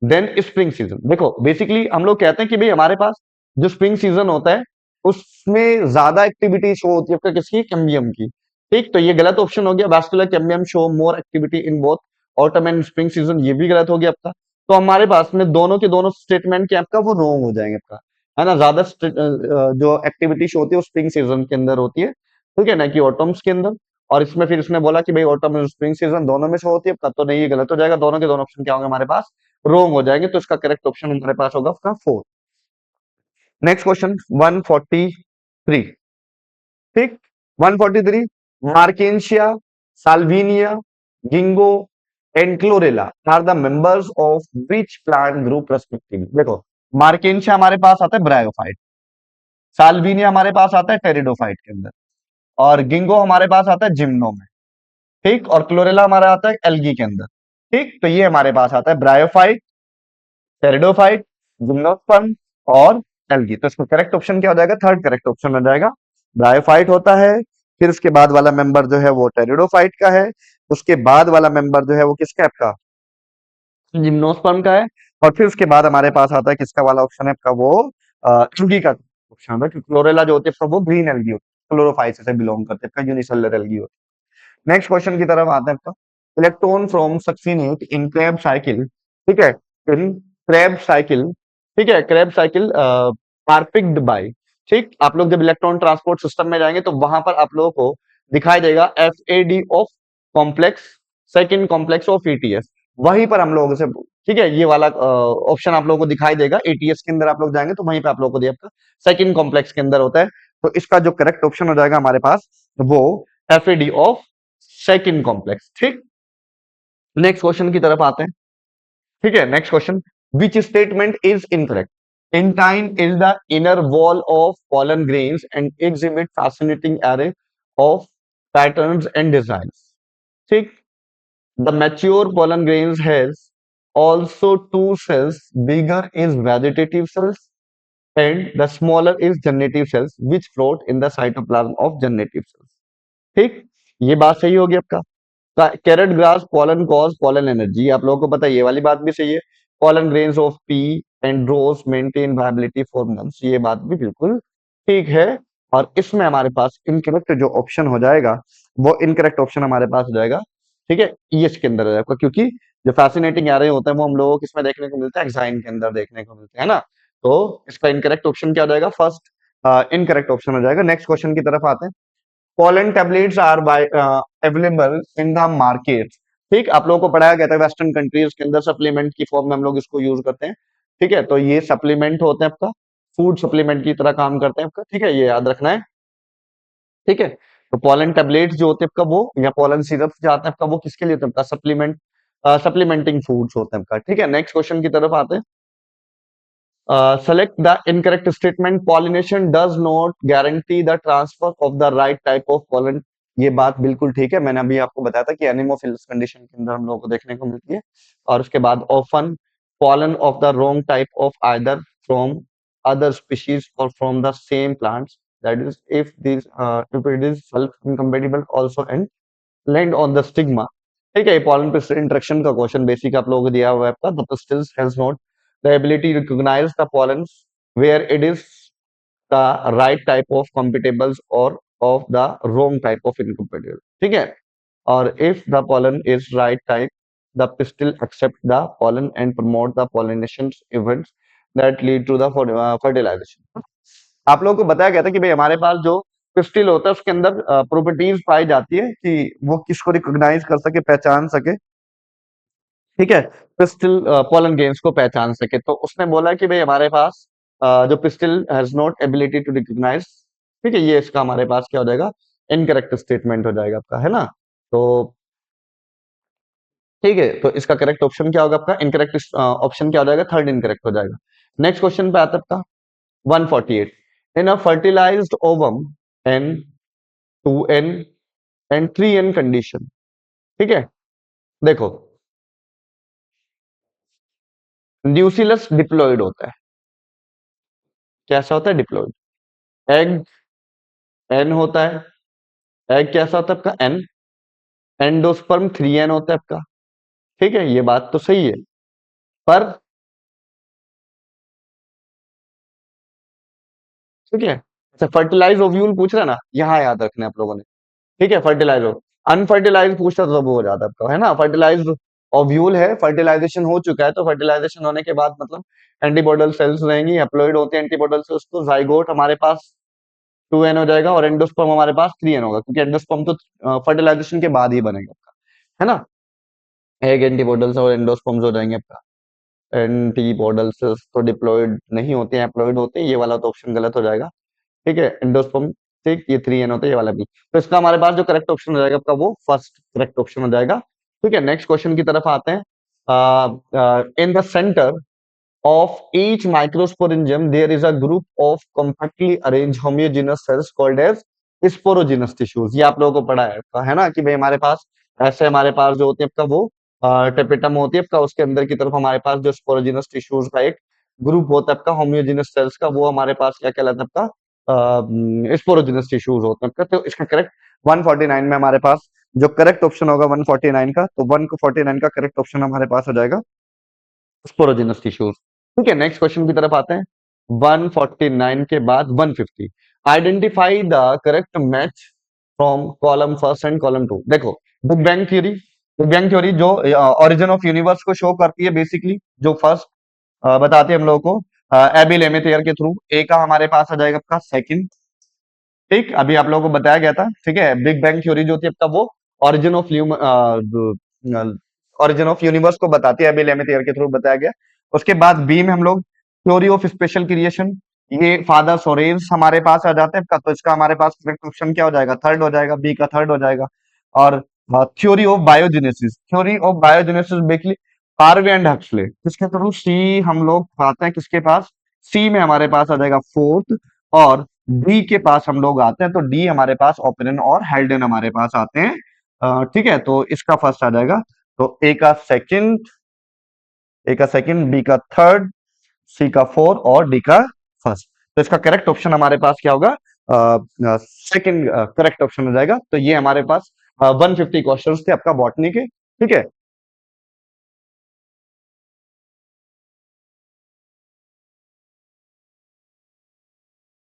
than spring season. देखो बेसिकली हम लोग कहते हैं कि भाई हमारे पास जो स्प्रिंग सीजन होता है उसमें ज्यादा एक्टिविटी शो होती है आपका किसकी, कैम्बियम की। ठीक, तो ये गलत ऑप्शन हो गया, vascular cambium show more activity in both autumn and spring season, ये भी गलत हो गया आपका। तो हमारे पास में दोनों के दोनों स्टेटमेंट के आपका वो रॉन्ग हो जाएंगे आपका, है ना। ज्यादा जो एक्टिविटी शो होती है वो स्प्रिंग सीजन के अंदर होती है, ठीक है ना, कि ऑटम्स के अंदर। और इसमें फिर इसने बोला कि भाई ऑटम और स्प्रिंग सीजन दोनों में से होती है, तो नहीं, ये गलत हो जाएगा, दोनों के दोनों ऑप्शन क्या होंगे हमारे पास, रोंग हो जाएंगे, तो इसका करेक्ट ऑप्शन हमारे पास होगा उसका फोर। नेक्स्ट क्वेश्चन 143, ठीक, 143, Marchantia, Salvinia, Ginkgo and Chlorella are the members of which plant group respectively. देखो, मार्केंशिया हमारे पास आता है ब्रायोफाइट, साल्विनिया हमारे पास आता है टेरिडोफाइट के अंदर, और गिंगो हमारे पास आता है जिम्नो में, ठीक, और क्लोरेला हमारा आता है एल्गी के अंदर। ठीक, तो ये हमारे पास आता है ब्रायोफाइट, टेरिडोफाइट, जिम्नोस्पर्म और एल्गी। तो इसका करेक्ट ऑप्शन क्या हो जाएगा, थर्ड करेक्ट ऑप्शन हो जाएगा, ब्रायोफाइट होता है, फिर उसके बाद वाला मेंबर जो है वो टेरिडोफाइट का है, उसके बाद वाला मेंबर जो है वो किसका है आपका, जिम्नोस्पर्म का है, और फिर उसके बाद हमारे पास आता है किसका वाला ऑप्शन है आपका, वो एल्गी का ऑप्शन है, क्योंकि क्लोरेला जो होती है वो ग्रीन एल्गी होती है, क्लोरोफाइट से बिलोंग करते हैं, यूनिसेलुलर एल्गी होती है। नेक्स्ट क्वेश्चन की तरफ आते हैं आपका, electron from succinate in Kreb cycle, ठीक है, इन क्रेब साइकिल, ठीक है, Kreb cycle are picked by, ठीक, आप लोग जब इलेक्ट्रॉन ट्रांसपोर्ट सिस्टम में जाएंगे तो वहां पर आप लोगों को दिखाई देगा FAD of complex, second complex of ETS, वहीं पर हम लोगों से, ठीक है, ये वाला ऑप्शन आप लोगों को दिखाई देगा, ATS के अंदर आप लोग जाएंगे तो वहीं पे आप लोगों को दिया आपका सेकंड कॉम्प्लेक्स के अंदर होता है, तो इसका जो करेक्ट ऑप्शन हो जाएगा हमारे पास वो एफएडी ऑफ सेकंड कॉम्प्लेक्स। ठीक, नेक्स्ट क्वेश्चन की तरफ आते हैं। ठीक है, next question, which statement is incorrect? Intine is the inner wall of pollen grains and exhibit fascinating array of patterns and designs. ठीक, the mature pollen grains has also two cells, bigger is vegetative cells and the smaller is generative cells which float in the cytoplasm of generative cells. ठीक, ये बात सही होगी आपका। Carrot grass pollen cause pollen energy, आप लोगों को पता है, ये वाली बात भी सही है। Pollen grains of pea and rose maintain viability for months, ये बात भी बिल्कुल ठीक है। और इसमें हमारे पास इनकरेक्ट जो ऑप्शन हो जाएगा वो इनकरेक्ट ऑप्शन हमारे पास हो जाएगा। ठीक है, ये इसके अंदर हो जाएगा, क्योंकि जो फैसिनेटिंग एरे होते हैं वो हम लोगों को किसमें देखने को मिलता है? एक्साइन के अंदर देखने को मिलते हैं ना। तो इसका इनकरेक्ट ऑप्शन क्या हो जाएगा? फर्स्ट इनकरेक्ट ऑप्शन हो जाएगा। नेक्स्ट क्वेश्चन की तरफ आते हैं। Pollen tablets are available in the market. ठीक, आप लोगों को पढ़ाया गया था वेस्टर्न कंट्रीज के अंदर सप्लीमेंट की फॉर्म में हम लोग इसको यूज करते हैं। ठीक है, तो ये सप्लीमेंट होते हैं आपका, फूड सप्लीमेंट की तरह काम करते हैं आपका। ठीक है, ये याद रखना है। ठीक है, तो पोलन टेबलेट्स जो होते हैं आपका वो, या पोलन सिरप जो आता है आपका वो किसके लिए होता है आपका? सप्लीमेंटिंग फूड्स होते हैं आपका। ठीक है, नेक्स्ट क्वेश्चन की तरफ आते हैं। Select the incorrect statement. Pollination does not guarantee the transfer of the right type of pollen. ये बात बिल्कुल ठीक है, मैंने अभी आपको बताया था कि एनिमोफिलस कंडीशन के अंदर हम लोगों को देखने को मिलती है। और उसके बाद often pollen of the wrong type of either from other species or from the same plants, that is if it is self incompatible also and land on the stigma. ठीक है, pollen pistil interaction का question basic आप लोगों को दिया हुआ है आपका। The pistils has not the ability to recognize the pollens where it is the right type of compatibles or of the wrong type of incompatible. ठीक है, और if the pollen is right type, the pistil accept the pollen and promote the pollination events that lead to the fertilization. आप लोगों को बताया गया था कि भाई हमारे पास जो पिस्टिल होता है उसके अंदर प्रॉपर्टीज पाई जाती है कि वो किसको रिकॉग्नाइज कर सके, पहचान सके। ठीक है, पिस्टिल पोलन गेन्स को पहचान सके। तो उसने बोला कि भाई हमारे पास जो pistil has not ability to recognise. ठीक है, ये इसका हमारे पास क्या हो जाएगा? इनकरेक्ट स्टेटमेंट हो जाएगा आपका, है ना। तो ठीक है, तो इसका करेक्ट ऑप्शन क्या होगा आपका? इनकरेक्ट ऑप्शन क्या हो जाएगा? थर्ड इनकरेक्ट हो जाएगा। नेक्स्ट क्वेश्चन पे आता है आपका 148। In a fertilized ovum n 2n and 3n condition. ठीक है, देखो न्यूसिलस डिप्लॉइड होता है। कैसा होता है? डिप्लॉइड। एग एन होता है। एग कैसा होता है आपका? एन। एंडोस्पर्म 3n होता है आपका। ठीक है, ये बात तो सही है, पर ठीक है, अच्छा फर्टिलाइज ओव्यूल पूछ रहा है ना, यहाँ याद रखना है आप लोगों ने। ठीक है, फर्टिलाइज अनफर्टिलाइज पूछता तो वो हो जाता आपका, है ना। फर्टिलाइज ओव्यूल है, फर्टिलाइजेशन हो चुका है, तो फर्टिलाइजेशन होने के बाद मतलब एंटीबॉडल सेल्स रहेंगी, हैप्लॉइड होते हैं एंटीबॉडल सेल्स, तो जाइगोट हमारे पास 2n हो जाएगा और एंडोस्पर्म हमारे पास 3n होगा, क्योंकि एंडोस्पर्म तो फर्टिलाइजेशन के बाद ही बनेगा आपका, है ना। एग एंटीबॉडल्स और एंडोस्पर्म्स हो जाएंगे आपका। एंटीबॉडल सेल्स तो डिप्लॉइड नहीं होते हैं, हैप्लॉइड होते हैं, ये वाला तो ऑप्शन गलत हो जाएगा। ठीक है, एंडोस्पर्म, ठीक, ये 3n होता है, ये वाला भी। तो इसका हमारे पास जो करेक्ट ऑप्शन हो जाएगा आपका वो फर्स्ट करेक्ट ऑप्शन हो जाएगा। ठीक है, नेक्स्ट क्वेश्चन की तरफ आते हैं। In the centre of each microsporangium there is a group of compactly arranged homogeneous cells called as sporogenous tissues। ये आप लोगों को पढ़ा है ना, कि भाई हमारे पास ऐसे हमारे पास जो होते हैं आपका वो टेपेटम होती है आपका, उसके अंदर की तरफ हमारे पास जो स्पोरोजिनस टिश्यूज का एक ग्रुप होता है आपका होमोजेनस सेल्स का, वो हमारे पास क्या कहलाता है आपका? स्पोरोजिनस टिश्यूज होते हैं आपका। तो इसका करेक्ट 149 में हमारे पास जो करेक्ट ऑप्शन होगा 149 का, तो 149 का करेक्ट ऑप्शन हमारे पास हो जाएगा स्पोरोजिनस टिश्यूज। ठीक है, नेक्स्ट क्वेश्चन की तरफ आते हैं। 149 के बाद 150। Identify the correct match from column first and column to. देखो बिग बैंग थ्योरी जो ओरिजिन ऑफ यूनिवर्स को शो करती है, बेसिकली जो फर्स्ट बताते हैं हम लोगों को एबी लेमेथियर के थ्रू। ए का हमारे पास आ जाएगा आपका सेकंड। ठीक, अभी आप लोगों को बताया गया था। ठीक है, बिग बैंग थ्योरी जो थी आपका वो origin of origin of universe को बताती है, अभी लेमेथियर के थ्रू बताया गया। उसके बाद बी में हम लोग थ्योरी ऑफ स्पेशल क्रिएशन, ये फादर सोरेन्स हमारे पास आ जाते हैं, तो इसका हमारे पास करेक्ट ऑप्शन क्या हो जाएगा, थर्ड हो जाएगा, बी का थर्ड हो जाएगा। और theory of biogenesis basically Harvey and Huxley, किसके थ्रू, सी हम लोग आते हैं किसके पास, सी में हमारे पास आ जाएगा फोर्थ। और डी के पास हम लोग आते हैं, तो डी हमारे पास ओपेनन और हेल्डन हमारे पास आते हैं। ठीक है, तो इसका फर्स्ट आ जाएगा। तो ए का सेकंड, बी का थर्ड, सी का फोर और डी का फर्स्ट। तो इसका करेक्ट ऑप्शन हमारे पास क्या होगा, सेकंड करेक्ट ऑप्शन हो जाएगा। तो ये हमारे पास 150 क्वेश्चंस थे आपका बॉटनी के। ठीक है,